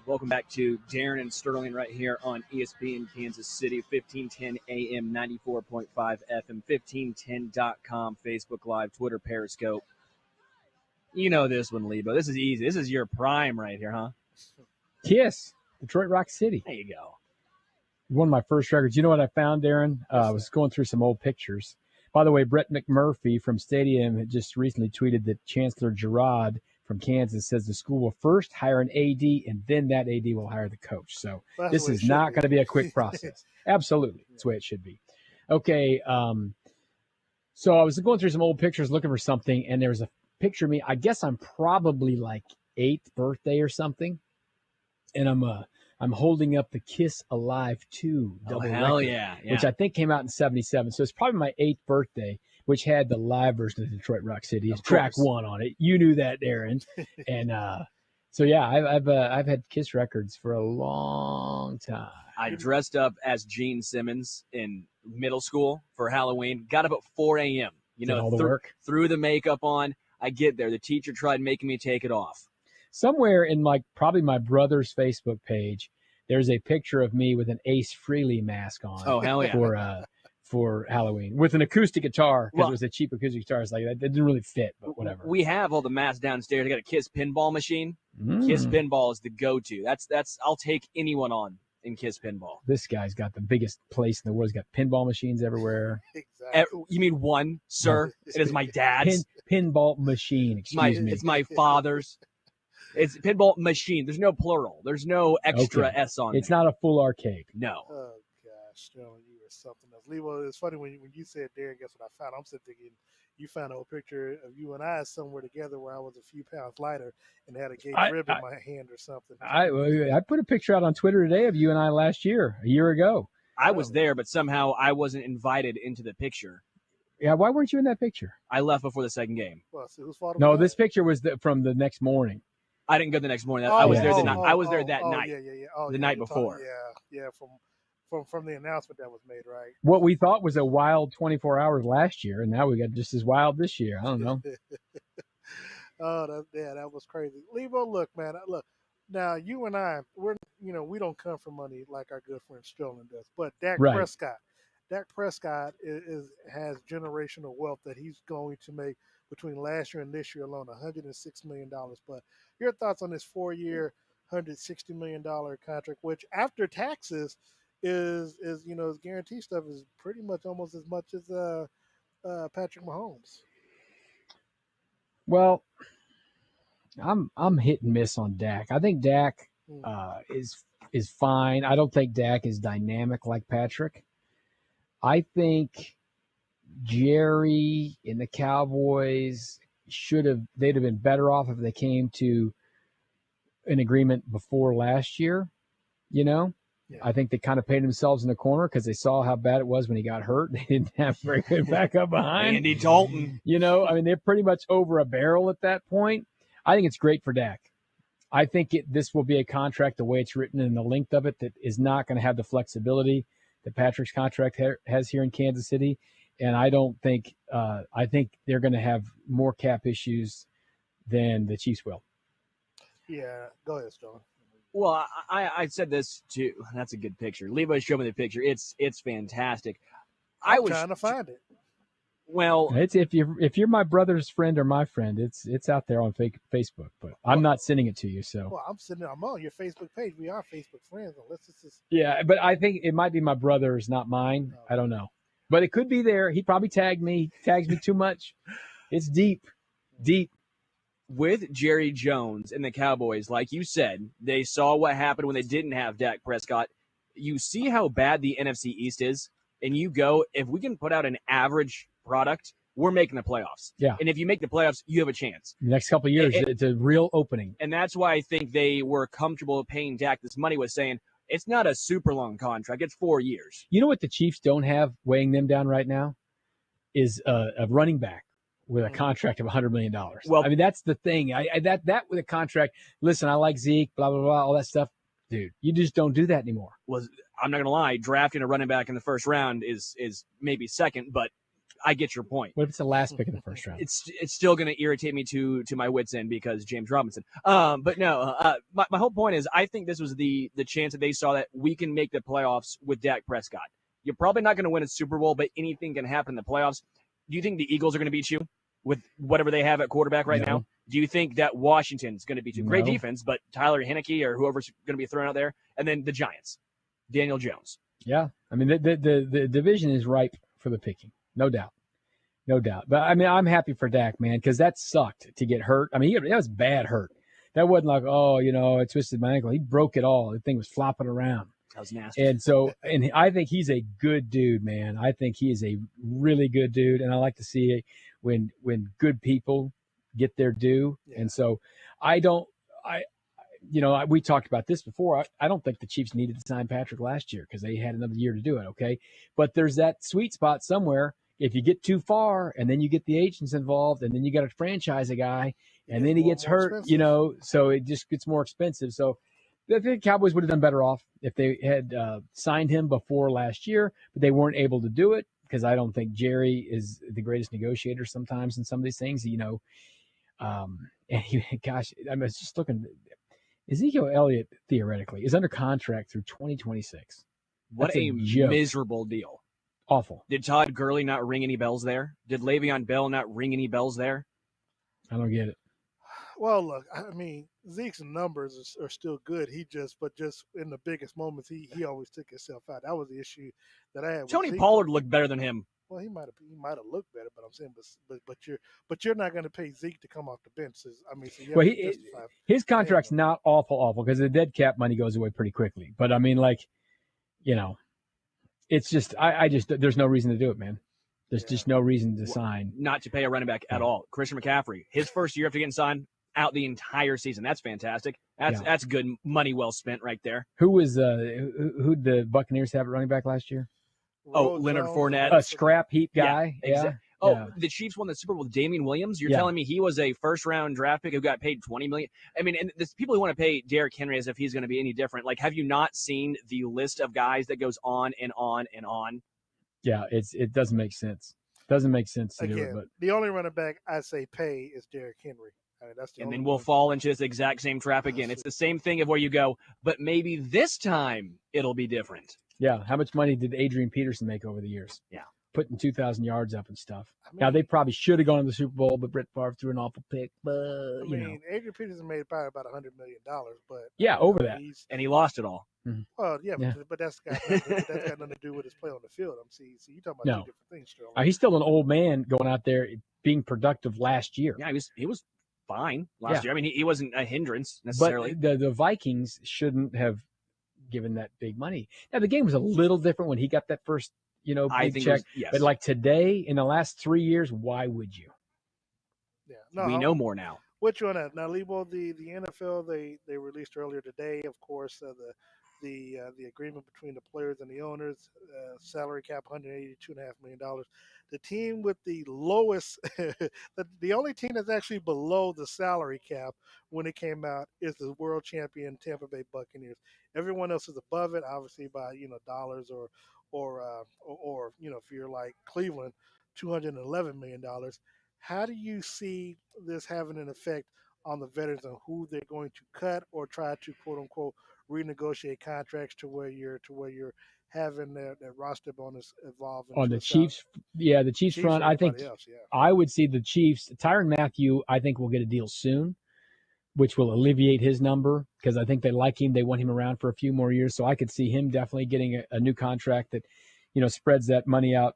S2: Welcome back to Darren and Sterling right here on ESPN Kansas City, 1510 AM, 94.5 FM, 1510.com, Facebook Live, Twitter, Periscope. You know this one, Leabo. This is easy. This is your prime right here, huh?
S3: Kiss, Detroit Rock City.
S2: There you go.
S3: One of my first records. You know what I found, Darren? I was going through some old pictures. By the way, Brett McMurphy from Stadium had just recently tweeted that Chancellor Girard from Kansas says the school will first hire an AD and then that AD will hire the coach. So this is not going to be a quick process. Absolutely. That's the way it should be. Okay. So I was going through some old pictures looking for something, and there was a picture of me. I guess I'm probably like 8th birthday or something. And I'm holding up the Kiss Alive 2 double record,
S2: yeah.
S3: which I think came out in 77. So it's probably my 8th birthday, which had the live version of Detroit Rock City. It's track 1 on it. You knew that, Darren. And so yeah, I've had Kiss records for a long time.
S2: I dressed up as Gene Simmons in middle school for Halloween. Got up at 4 a.m. You know,
S3: all the work.
S2: Threw the makeup on. I get there. The teacher tried making me take it off.
S3: Somewhere in probably my brother's Facebook page, there's a picture of me with an Ace Frehley mask on.
S2: Oh, hell yeah.
S3: For Halloween with an acoustic guitar, because it was a cheap acoustic guitar. It's like that didn't really fit, but whatever.
S2: We have all the masks downstairs. I got a Kiss pinball machine. Kiss pinball is the go-to. That's I'll take anyone on in Kiss pinball.
S3: This guy's got the biggest place in the world. He's got pinball machines everywhere.
S4: Exactly.
S2: You mean one, sir? It is my dad's
S3: pinball machine. Excuse me.
S2: It's my father's. It's pinball machine. There's no plural. There's no extra S on
S3: It's
S2: there.
S3: not a full arcade.
S2: No.
S4: Oh gosh, Sterling, you were something else. Leabo, it's funny when you said Darren, guess what I found? I'm sitting thinking you found a picture of you and I somewhere together where I was a few pounds lighter and had a gay rib in my hand or something.
S3: I put a picture out on Twitter today of you and I last year, a year ago.
S2: I was there, but somehow I wasn't invited into the picture.
S3: Yeah, why weren't you in that picture?
S2: I left before the second game.
S4: Well, so whose fault
S3: No,
S4: was
S3: this
S4: that?
S3: picture was from the next morning.
S2: I didn't go the next morning. I was there the night. I was there that night. The night before.
S4: Yeah. From the announcement that was made, right?
S3: What we thought was a wild 24 hours last year, and now we got just as wild this year. I don't know.
S4: That was crazy. Leabo, look, man, look. Now you and I, we don't come from money like our good friend Sterling does, but Dak Prescott has generational wealth that he's going to make between last year and this year alone, $106 million. But your thoughts on this 4-year, $160 million contract, which after taxes is his guarantee stuff is pretty much almost as much as Patrick Mahomes.
S3: Well, I'm hit and miss on Dak. I think Dak is fine. I don't think Dak is dynamic like Patrick. I think Jerry and the Cowboys they'd have been better off if they came to an agreement before last year, Yeah. I think they kind of painted themselves in the corner because they saw how bad it was when he got hurt. They didn't have very good backup behind.
S2: Andy Dalton.
S3: They're pretty much over a barrel at that point. I think it's great for Dak. I think this will be a contract the way it's written and the length of it that is not going to have the flexibility that Patrick's contract has here in Kansas City. And I don't think I think they're going to have more cap issues than the Chiefs will.
S4: Yeah, go ahead, Sterling.
S2: Well, I said this too. That's a good picture. Levi showed me the picture. It's fantastic.
S4: I was trying to find it.
S2: Well,
S3: it's if you're my brother's friend or my friend, it's out there on Facebook, but I'm not sending it to you. So
S4: I'm on your Facebook page. We are Facebook friends.
S3: Yeah, but I think it might be my brother's, not mine. I don't know, but it could be there. He probably tags me too much. It's deep.
S2: With Jerry Jones and the Cowboys, like you said, they saw what happened when they didn't have Dak Prescott. You see how bad the NFC East is, and you go, if we can put out an average product, we're making the playoffs.
S3: Yeah.
S2: And if you make the playoffs, you have a chance.
S3: The next couple of years, it's a real opening.
S2: And that's why I think they were comfortable paying Dak this money, was saying it's not a super long contract. It's 4 years.
S3: You know what the Chiefs don't have weighing them down right now is a running back with a contract of $100 million.
S2: Well,
S3: I mean, that's the thing. That with a contract, listen, I like Zeke, blah, blah, blah, all that stuff. Dude, you just don't do that anymore.
S2: Well, I'm not going to lie. Drafting a running back in the first round is maybe second, but I get your point.
S3: What if it's the last pick in the first round?
S2: It's still going to irritate me to my wits' end because James Robinson. But no, my whole point is I think this was the chance that they saw that we can make the playoffs with Dak Prescott. You're probably not going to win a Super Bowl, but anything can happen in the playoffs. Do you think the Eagles are going to beat you with whatever they have at quarterback right now? Do you think that Washington's going to beat you? Great defense, but Tyler Heineke or whoever's going to be thrown out there. And then the Giants, Daniel Jones.
S3: Yeah. I mean, the division is ripe for the picking. No doubt. But, I mean, I'm happy for Dak, man, because that sucked to get hurt. I mean, that was bad hurt. That wasn't like, I twisted my ankle. He broke it all. The thing was flopping around.
S2: That was nasty.
S3: And I think he's a good dude, man. I think he is a really good dude, and I like to see it when good people get their due. Yeah. And so we talked about this before. I don't think the Chiefs needed to sign Patrick last year because they had another year to do it, okay? But there's that sweet spot somewhere. If you get too far and then you get the agents involved and then you got to franchise a guy and then he gets hurt, so it just gets more expensive. So I think Cowboys would have done better off if they had signed him before last year, but they weren't able to do it because I don't think Jerry is the greatest negotiator sometimes in some of these things, gosh, I was just looking. Ezekiel Elliott, theoretically, is under contract through 2026.
S2: What a miserable deal.
S3: Awful.
S2: Did Todd Gurley not ring any bells there? Did Le'Veon Bell not ring any bells there?
S3: I don't get it.
S4: Well, look, I mean, Zeke's numbers are still good. But just in the biggest moments, he always took himself out. That was the issue that I had.
S2: Tony Pollard looked better than him.
S4: Well, he might have looked better, but I'm saying, but you're not going to pay Zeke to come off the bench. So you have
S3: Well,
S4: to justify
S3: his contract's
S4: him.
S3: not awful because the dead cap money goes away pretty quickly. But I mean, like, it's just I just there's no reason to do it, man. There's just no reason to sign.
S2: Not to pay a running back at all. Christian McCaffrey, his first year after getting signed, out the entire season. That's fantastic. That's good money well spent right there.
S3: Who was who'd the Buccaneers have at running back last year?
S2: Leonard Fournette,
S3: a scrap heap guy.
S2: Yeah, exactly. The Chiefs won the Super Bowl with Damian Williams. You're telling me he was a first-round draft pick who got paid $20 million? I mean, and there's people who want to pay Derrick Henry as if he's going to be any different. Like, have you not seen the list of guys that goes on and on and on?
S3: Yeah, it doesn't make sense. Doesn't make sense to do it. But
S4: the only running back I say pay is Derrick Henry. I mean,
S2: and then we'll fall into this exact same trap again. It's the same thing of where you go, but maybe this time it'll be different.
S3: Yeah. How much money did Adrian Peterson make over the years?
S2: Yeah.
S3: Putting 2,000 yards up and stuff. Now, they probably should have gone to the Super Bowl, but Brett Favre threw an awful pick. But,
S4: Adrian Peterson made probably about $100 million. But
S3: over that.
S2: And he lost it all.
S3: Mm-hmm.
S4: Well, but that's got nothing to do with his play on the field. So you're talking about two different things, Sterling.
S3: He's still an old man going out there being productive last year.
S2: Yeah, he was fine last year. I mean, he wasn't a hindrance necessarily.
S3: But the Vikings shouldn't have given that big money. Now, the game was a little different when he got that first, big check. But like today, in the last 3 years, why would you?
S4: Yeah,
S2: we know more now.
S4: Which one? Now, Leabo, the NFL, they released earlier today, of course, the agreement between the players and the owners, salary cap $182.5 million. The team with the lowest, the only team that's actually below the salary cap when it came out is the world champion Tampa Bay Buccaneers. Everyone else is above it, obviously by dollars or if you're like Cleveland, $211 million. How do you see this having an effect on the veterans and who they're going to cut or try to quote unquote renegotiate contracts to where you're having that roster bonus evolve
S3: on the Chiefs? The Chiefs front. I think I would see the Chiefs. Tyrann Mathieu, I think, will get a deal soon, which will alleviate his number because I think they like him. They want him around for a few more years, so I could see him definitely getting a new contract that spreads that money out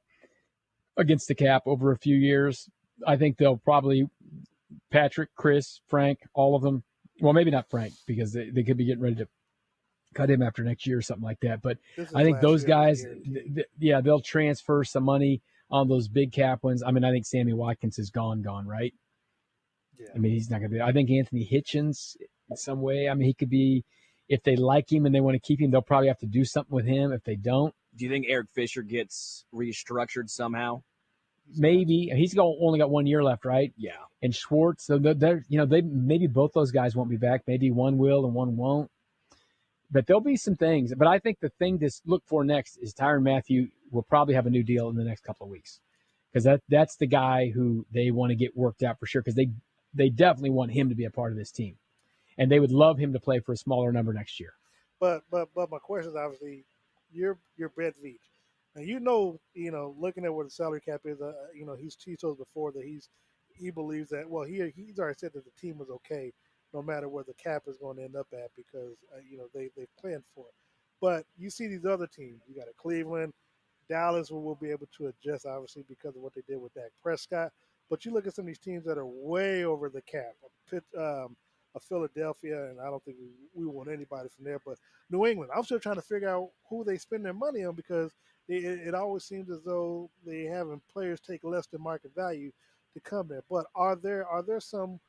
S3: against the cap over a few years. I think they'll probably Patrick, Chris, Frank, all of them. Well, maybe not Frank because they could be getting ready to cut him after next year or something like that. But I think those guys, they'll transfer some money on those big cap ones. I mean, I think Sammy Watkins is gone, right? Yeah. I mean, he's not going to be. I think Anthony Hitchens in some way. I mean, he could be. If they like him and they want to keep him, they'll probably have to do something with him. If they don't,
S2: do you think Eric Fisher gets restructured somehow?
S3: Maybe he's only got 1 year left, right?
S2: Yeah.
S3: And Schwartz, so they maybe both those guys won't be back. Maybe one will and one won't. But there'll be some things. But I think the thing to look for next is Tyrann Mathieu will probably have a new deal in the next couple of weeks because that's the guy who they want to get worked out for sure because they definitely want him to be a part of this team, and they would love him to play for a smaller number next year.
S4: But my question is obviously you're Brett Veach. Now looking at what the salary cap is, he told us before that he believes that he's already said that the team was okay no matter where the cap is going to end up at because they planned for it. But you see these other teams, you got a Cleveland, Dallas will be able to adjust obviously because of what they did with Dak Prescott. But you look at some of these teams that are way over the cap. A Philadelphia, and I don't think we want anybody from there. But New England, I'm still trying to figure out who they spend their money on because it always seems as though they having players take less than market value to come there. But are there some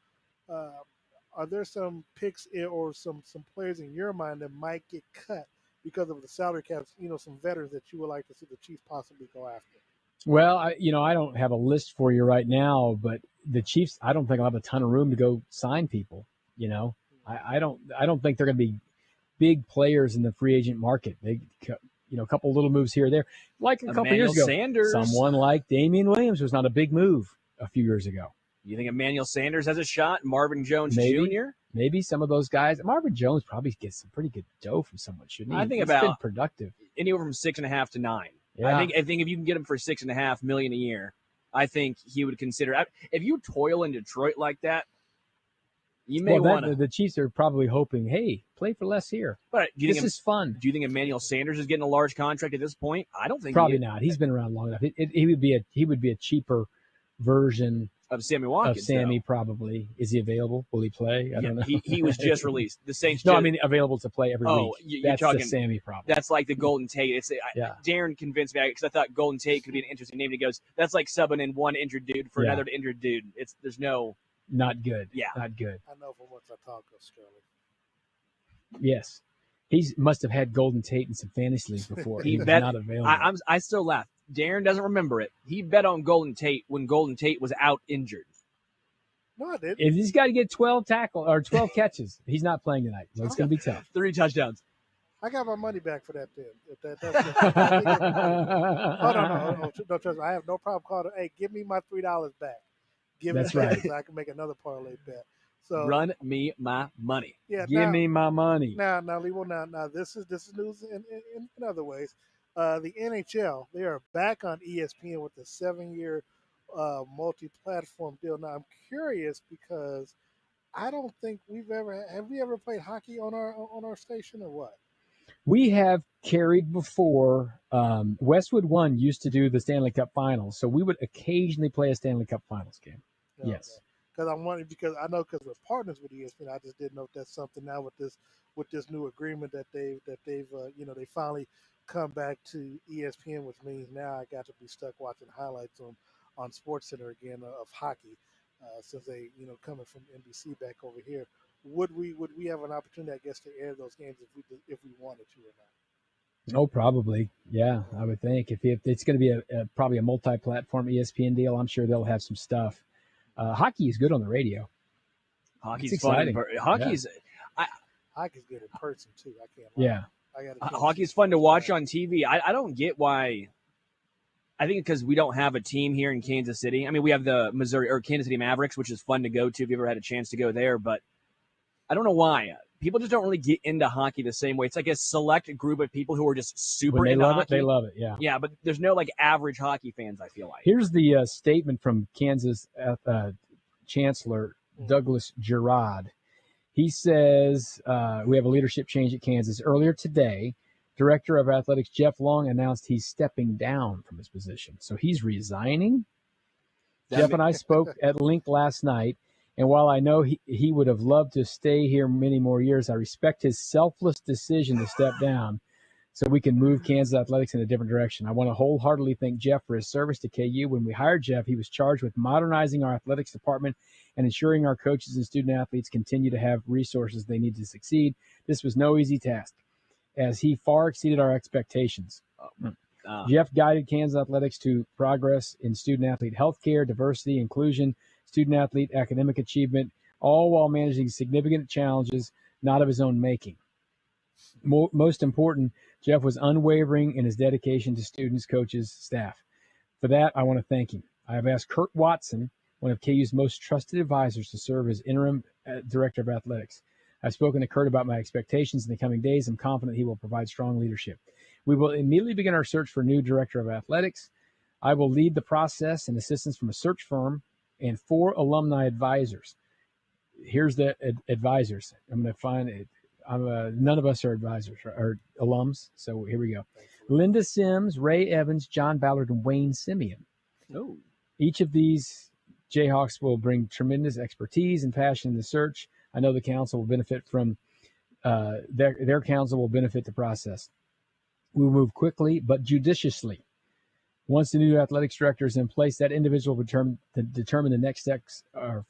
S4: picks or some players in your mind that might get cut because of the salary caps? Some veterans that you would like to see the Chiefs possibly go after.
S3: Well, I don't have a list for you right now, but the Chiefs, I don't think I'll have a ton of room to go sign people. I don't think they're going to be big players in the free agent market. They, a couple little moves here or there, like a couple years ago.
S2: Sanders.
S3: Someone like Damian Williams was not a big move a few years ago.
S2: You think Emmanuel Sanders has a shot? Marvin Jones
S3: Jr.?
S2: Jr.?
S3: Maybe some of those guys. Marvin Jones probably gets some pretty good dough from someone, shouldn't he?
S2: I think
S3: He's
S2: about
S3: been productive.
S2: Anywhere from 6.5 to 9.
S3: Yeah.
S2: I think if you can get him for $6.5 million a year, I think he would consider. If you toil in Detroit like that, You may want to.
S3: The Chiefs are probably hoping, hey, play for less here.
S2: But
S3: this is fun.
S2: Do you think Emmanuel Sanders is getting a large contract at this point? I don't think
S3: probably not. He's been around long enough. He would be a cheaper version
S2: of Sammy Watkins.
S3: Of Sammy, probably. Is he available? Will he play? I don't know.
S2: He was just released. The Saints.
S3: No, I mean available to play every week.
S2: You're talking
S3: the Sammy problem.
S2: That's like the Golden Tate. Darren convinced me because I thought Golden Tate could be an interesting name. He goes, that's like subbing in one injured dude for another injured dude. There's no.
S3: Not good.
S2: Yeah.
S3: Not good.
S4: I know from what I talk of Sterling.
S3: Yes. He must have had Golden Tate in some fantasy leagues before. He was not available.
S2: I still laugh. Darren doesn't remember it. He bet on Golden Tate when Golden Tate was out injured.
S4: No, I didn't.
S3: If he's got to get 12 catches, he's not playing tonight. So it's going to be tough.
S2: 3 touchdowns.
S4: I got my money back for that then. Hold on. No, trust me. I have no problem calling. Hey, give me my $3 back.
S3: That's right.
S4: So I can make another parlay bet. So
S2: run me my money.
S4: Yeah,
S3: give me my money.
S4: Now, Leabo. Now, this is news in other ways. The NHL, they are back on ESPN with a 7-year multi-platform deal. Now, I'm curious because I don't think have we ever played hockey on our station or what?
S3: We have carried before. Westwood One used to do the Stanley Cup Finals, so we would occasionally play a Stanley Cup Finals game.
S4: Okay.
S3: Yes.
S4: Because I'm wondering, because I know because we're partners with ESPN, I just didn't know if that's something now with this new agreement that they've they finally come back to ESPN, which means now I got to be stuck watching highlights on SportsCenter again of hockey since they coming from NBC back over here. Would we have an opportunity, I guess, to air those games if we wanted to or not?
S3: Oh, probably. Yeah, I would think if it's going to be probably a multi-platform ESPN deal, I'm sure they'll have some stuff. Hockey is good on the radio.
S2: Hockey's fun. Hockey's
S4: good in person too. I can't
S3: lie.
S2: Yeah. Hockey's fun to watch on TV. I don't get why. I think because we don't have a team here in Kansas City. I mean, we have the Kansas City Mavericks, which is fun to go to if you ever had a chance to go there. But I don't know why. People just don't really get into hockey the same way. It's like a select group of people who are just super into hockey.
S3: They love it, yeah.
S2: Yeah, but there's no average hockey fans, I feel like.
S3: Here's the statement from Kansas Chancellor Douglas Girard. He says, we have a leadership change at Kansas. Earlier today, Director of Athletics Jeff Long announced he's stepping down from his position. So he's resigning? Jeff and I spoke at length last night. And while I know he would have loved to stay here many more years, I respect his selfless decision to step down so we can move Kansas athletics in a different direction. I want to wholeheartedly thank Jeff for his service to KU. When we hired Jeff, he was charged with modernizing our athletics department and ensuring our coaches and student athletes continue to have resources they need to succeed. This was no easy task, as he far exceeded our expectations. Jeff guided Kansas athletics to progress in student-athlete healthcare, diversity, inclusion, student-athlete academic achievement, all while managing significant challenges not of his own making. Most important, Jeff was unwavering in his dedication to students, coaches, staff. For that, I want to thank him. I have asked Kurt Watson, one of KU's most trusted advisors, to serve as interim director of athletics. I've spoken to Kurt about my expectations in the coming days. I'm confident he will provide strong leadership. We will immediately begin our search for a new director of athletics. I will lead the process and assistance from a search firm and 4 alumni advisors. Here's the advisors. I'm going to find it. None of us are advisors or alums, so here we go. Linda Sims, Ray Evans, John Ballard, and Wayne Simeon.
S2: Oh.
S3: Each of these Jayhawks will bring tremendous expertise and passion in the search. I know the council will benefit from their council will benefit the process. We will move quickly but judiciously. Once the new athletics director is in place, that individual will determine the next steps for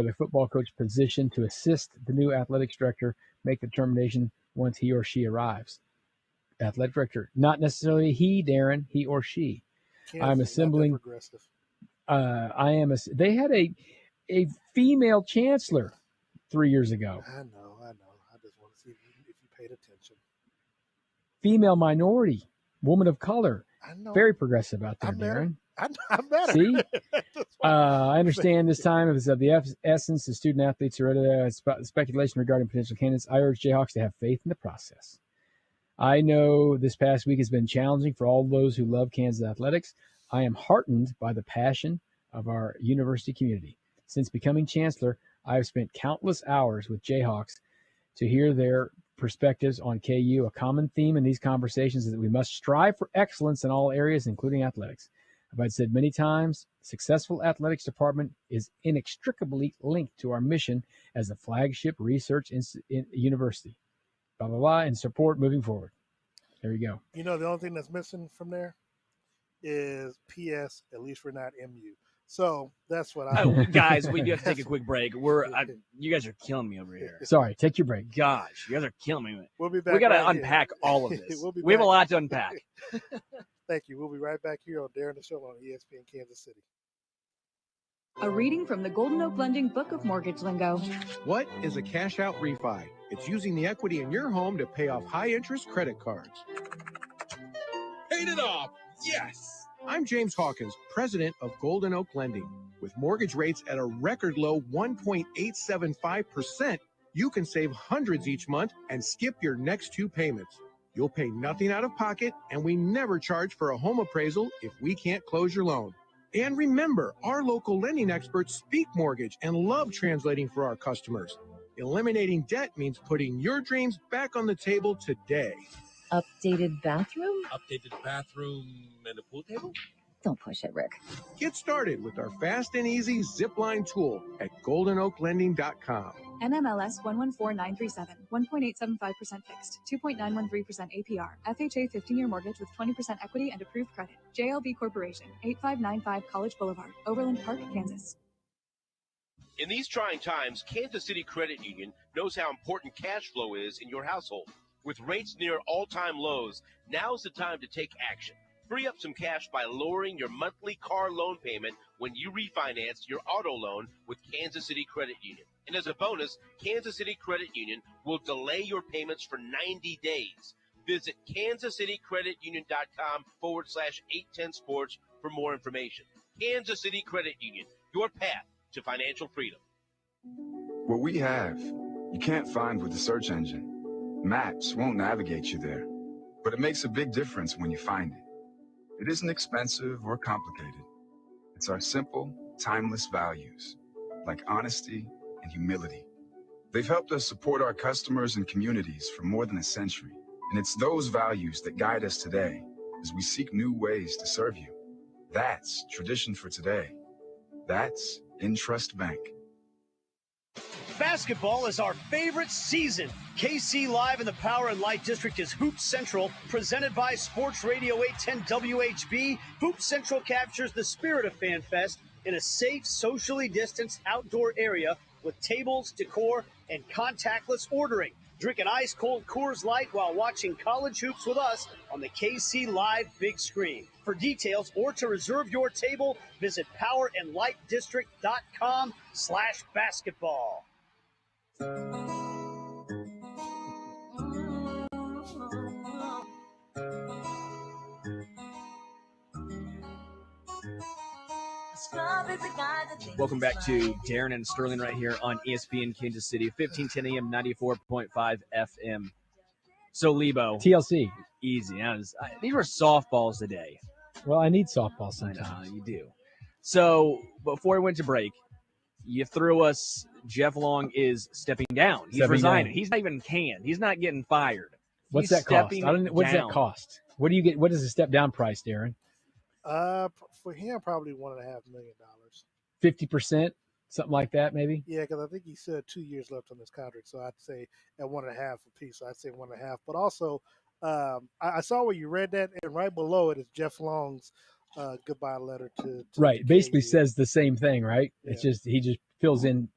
S3: the football coach position to assist the new athletics director make the determination once he or she arrives. Athletic director, not necessarily he, Darren, he or she. I'm assembling. They had a female chancellor 3 years ago.
S4: I know. I just want to see if you paid attention.
S3: Female minority, woman of color.
S4: I know.
S3: Very progressive out there, Darren.
S4: I'm better.
S3: See? I understand this time is of the essence. The student athletes are ready speculation regarding potential candidates. I urge Jayhawks to have faith in the process. I know this past week has been challenging for all those who love Kansas athletics. I am heartened by the passion of our university community. Since becoming chancellor, I have spent countless hours with Jayhawks to hear their perspectives on KU. A common theme in these conversations is that we must strive for excellence in all areas, including athletics. I've said many times, successful athletics department is inextricably linked to our mission as the flagship research university. Blah, blah, blah, and support moving forward. There you go.
S4: You know, the only thing that's missing from there is P.S. At least we're not MU. So that's what
S2: guys, we do have to take a quick break. You guys are killing me over here.
S3: Sorry, take your break.
S2: Gosh, you guys are killing me.
S4: We'll be back.
S2: We got to
S4: right
S2: unpack
S4: here.
S2: all of this.
S4: We
S2: have a lot to unpack.
S4: Thank you. We'll be right back here on Darren the Show on ESPN Kansas City.
S9: A reading from the Golden Oak Lending Book of Mortgage Lingo.
S10: What is a cash-out refi? It's using the equity in your home to pay off high-interest credit cards.
S11: Paid it off! Yes!
S10: I'm James Hawkins, president of Golden Oak Lending. With mortgage rates at a record low 1.875%, you can save hundreds each month and skip your next 2 payments. You'll pay nothing out of pocket, and we never charge for a home appraisal if we can't close your loan. And remember, our local lending experts speak mortgage and love translating for our customers. Eliminating debt means putting your dreams back on the table today.
S12: Updated bathroom?
S11: Updated bathroom and a pool table?
S12: Don't push it, Rick.
S10: Get started with our fast and easy zipline tool at goldenoaklending.com.
S9: NMLS 114937, 1.875% fixed, 2.913% APR, FHA 15-year mortgage with 20% equity and approved credit. JLB Corporation, 8595 College Boulevard, Overland Park, Kansas.
S8: In these trying times, Kansas City Credit Union knows how important cash flow is in your household. With rates near all-time lows, now's the time to take action. Free up some cash by lowering your monthly car loan payment when you refinance your auto loan with Kansas City Credit Union. And as a bonus, Kansas City Credit Union will delay your payments for 90 days. Visit kansascitycreditunion.com/810sports for more information. Kansas City Credit Union, your path to financial freedom.
S13: What we have, you can't find with the search engine. Maps won't navigate you there, but it makes a big difference when you find it. It isn't expensive or complicated. It's our simple, timeless values, like honesty and humility. They've helped us support our customers and communities for more than a century, and it's those values that guide us today as we seek new ways to serve you. That's tradition for today. That's Intrust Bank.
S6: Basketball is our favorite season. KC Live in the Power and Light District is Hoop Central, presented by Sports Radio 810 WHB. Hoop Central captures the spirit of FanFest in a safe, socially distanced outdoor area with tables, decor, and contactless ordering. Drink an ice-cold Coors Light while watching college hoops with us on the KC Live big screen. For details or to reserve your table, visit powerandlightdistrict.com/basketball.
S2: Welcome back to Darren and Sterling right here on ESPN Kansas City, 1510 AM, 94.5 FM. So, Leabo.
S3: TLC.
S2: Easy. These were softballs today.
S3: Well, I need softball sometimes.
S2: I know, you do. So, before we went to break, you threw us Jeff Long is stepping down. He's resigning. He's not even canned. He's not getting fired.
S3: What's that cost? What's that cost? What do you get? What is the step down price, Darren?
S4: For him, probably $1.5 million.
S3: 50%, something like that, maybe.
S4: Yeah, because I think he said 2 years left on his contract, so I'd say at 1.5 apiece. So I'd say 1.5. But also, I saw where you read that, and right below it is Jeff Long's goodbye letter to
S3: right.
S4: to
S3: basically
S4: KU.
S3: says the same thing, right? Yeah. It's just he just fills in.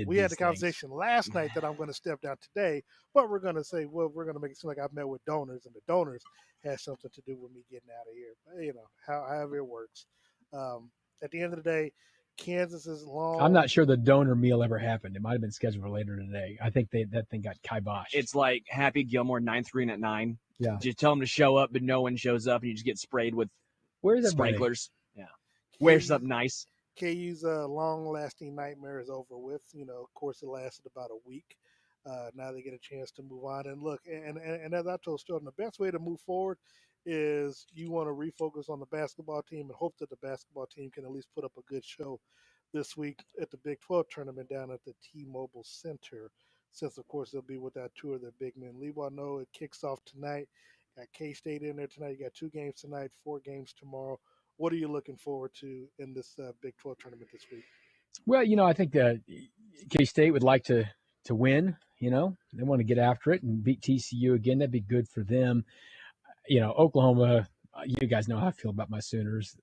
S4: We had the conversation last night that I'm going to step down today, but we're going to say, well, we're going to make it seem like I've met with donors, and the donors has something to do with me getting out of here. But, however it works. At the end of the day, Kansas is long.
S3: I'm not sure the donor meal ever happened. It might have been scheduled for later today. I think that thing got kiboshed.
S2: It's like Happy Gilmore 9-3 at 9.
S3: Yeah.
S2: Just tell them to show up, but no one shows up, and you just get sprayed with sprinklers. Yeah. Wear something nice.
S4: KU's long-lasting nightmare is over with. Of course, it lasted about a week. Now they get a chance to move on. And look, and as I told Stilton, the best way to move forward is you want to refocus on the basketball team and hope that the basketball team can at least put up a good show this week at the Big 12 tournament down at the T-Mobile Center, since, of course, they'll be without two of their big men. Leabo, I know it kicks off tonight. Got K-State in there tonight. You got 2 games tonight, 4 games tomorrow. What are you looking forward to in this Big 12 tournament this week?
S3: Well, I think that K-State would like to win. They want to get after it and beat TCU again. That'd be good for them. Oklahoma, you guys know how I feel about my Sooners.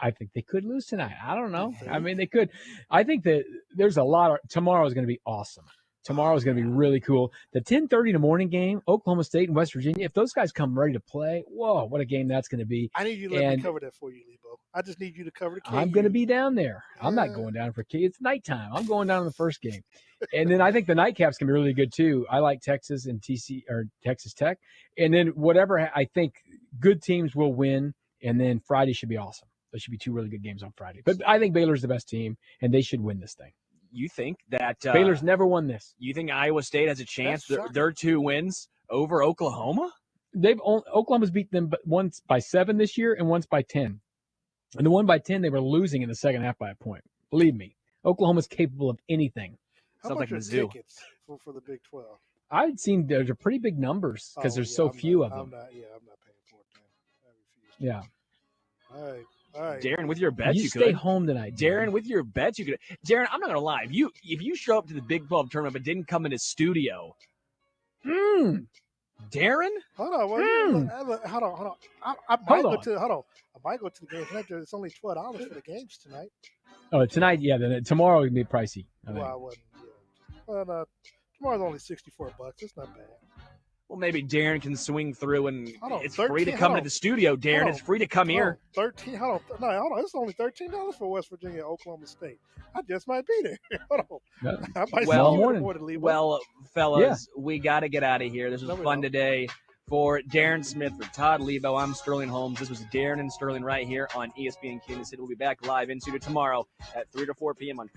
S3: I think they could lose tonight. I don't know. I mean, they could. I think that there's a lot of – tomorrow is going to be awesome. Tomorrow is going to be really cool. The 10:30 in the morning game, Oklahoma State and West Virginia, if those guys come ready to play, whoa, what a game that's going to be.
S4: I need you to let me cover that for you, Leabo. I just need you to cover the KU.
S3: I'm going to be down there. I'm not going down for KU. It's nighttime. I'm going down in the first game. And then I think the nightcap's going to be really good, too. I like Texas and Texas Tech. And then I think good teams will win, and then Friday should be awesome. There should be 2 really good games on Friday. But I think Baylor's the best team, and they should win this thing.
S2: You think that
S3: Baylor's never won this?
S2: You think Iowa State has a chance? Their 2 wins over Oklahoma?
S3: Oklahoma's beat them once by 7 this year and once by 10. And the one by 10, they were losing in the second half by a point. Believe me, Oklahoma's capable of anything.
S4: How much are tickets for the Big 12?
S3: I'd seen there's pretty big numbers because there's so few of them.
S4: I'm not paying for it.
S3: Yeah.
S4: All right.
S2: Darren, with your bets,
S3: you
S2: could
S3: stay home tonight.
S2: Darren, with your bets, you could. Darren, I'm not gonna lie. If you show up to the Big 12 tournament but didn't come in his studio, Darren.
S4: Hold on. Hold on. I might go to the game tonight. It's only $12 for the games tonight.
S3: Oh, tonight, yeah. Then tomorrow would be pricey.
S4: Well, I wouldn't. Yeah. But tomorrow's only $64. It's not bad.
S2: Well, maybe Darren can swing through, and it's
S4: 13,
S2: free to come to the studio, Darren. It's free to come here.
S4: 13. Hold on. It's only $13 for West Virginia, Oklahoma State. I just might be there. Hold on. I might
S2: well, fellas, we got to get out of here. This was fun today. For Darren Smith, for Todd Leabo, I'm Sterling Holmes. This was Darren and Sterling right here on ESPN Kansas City. We'll be back live in studio tomorrow at 3 to 4 p.m. on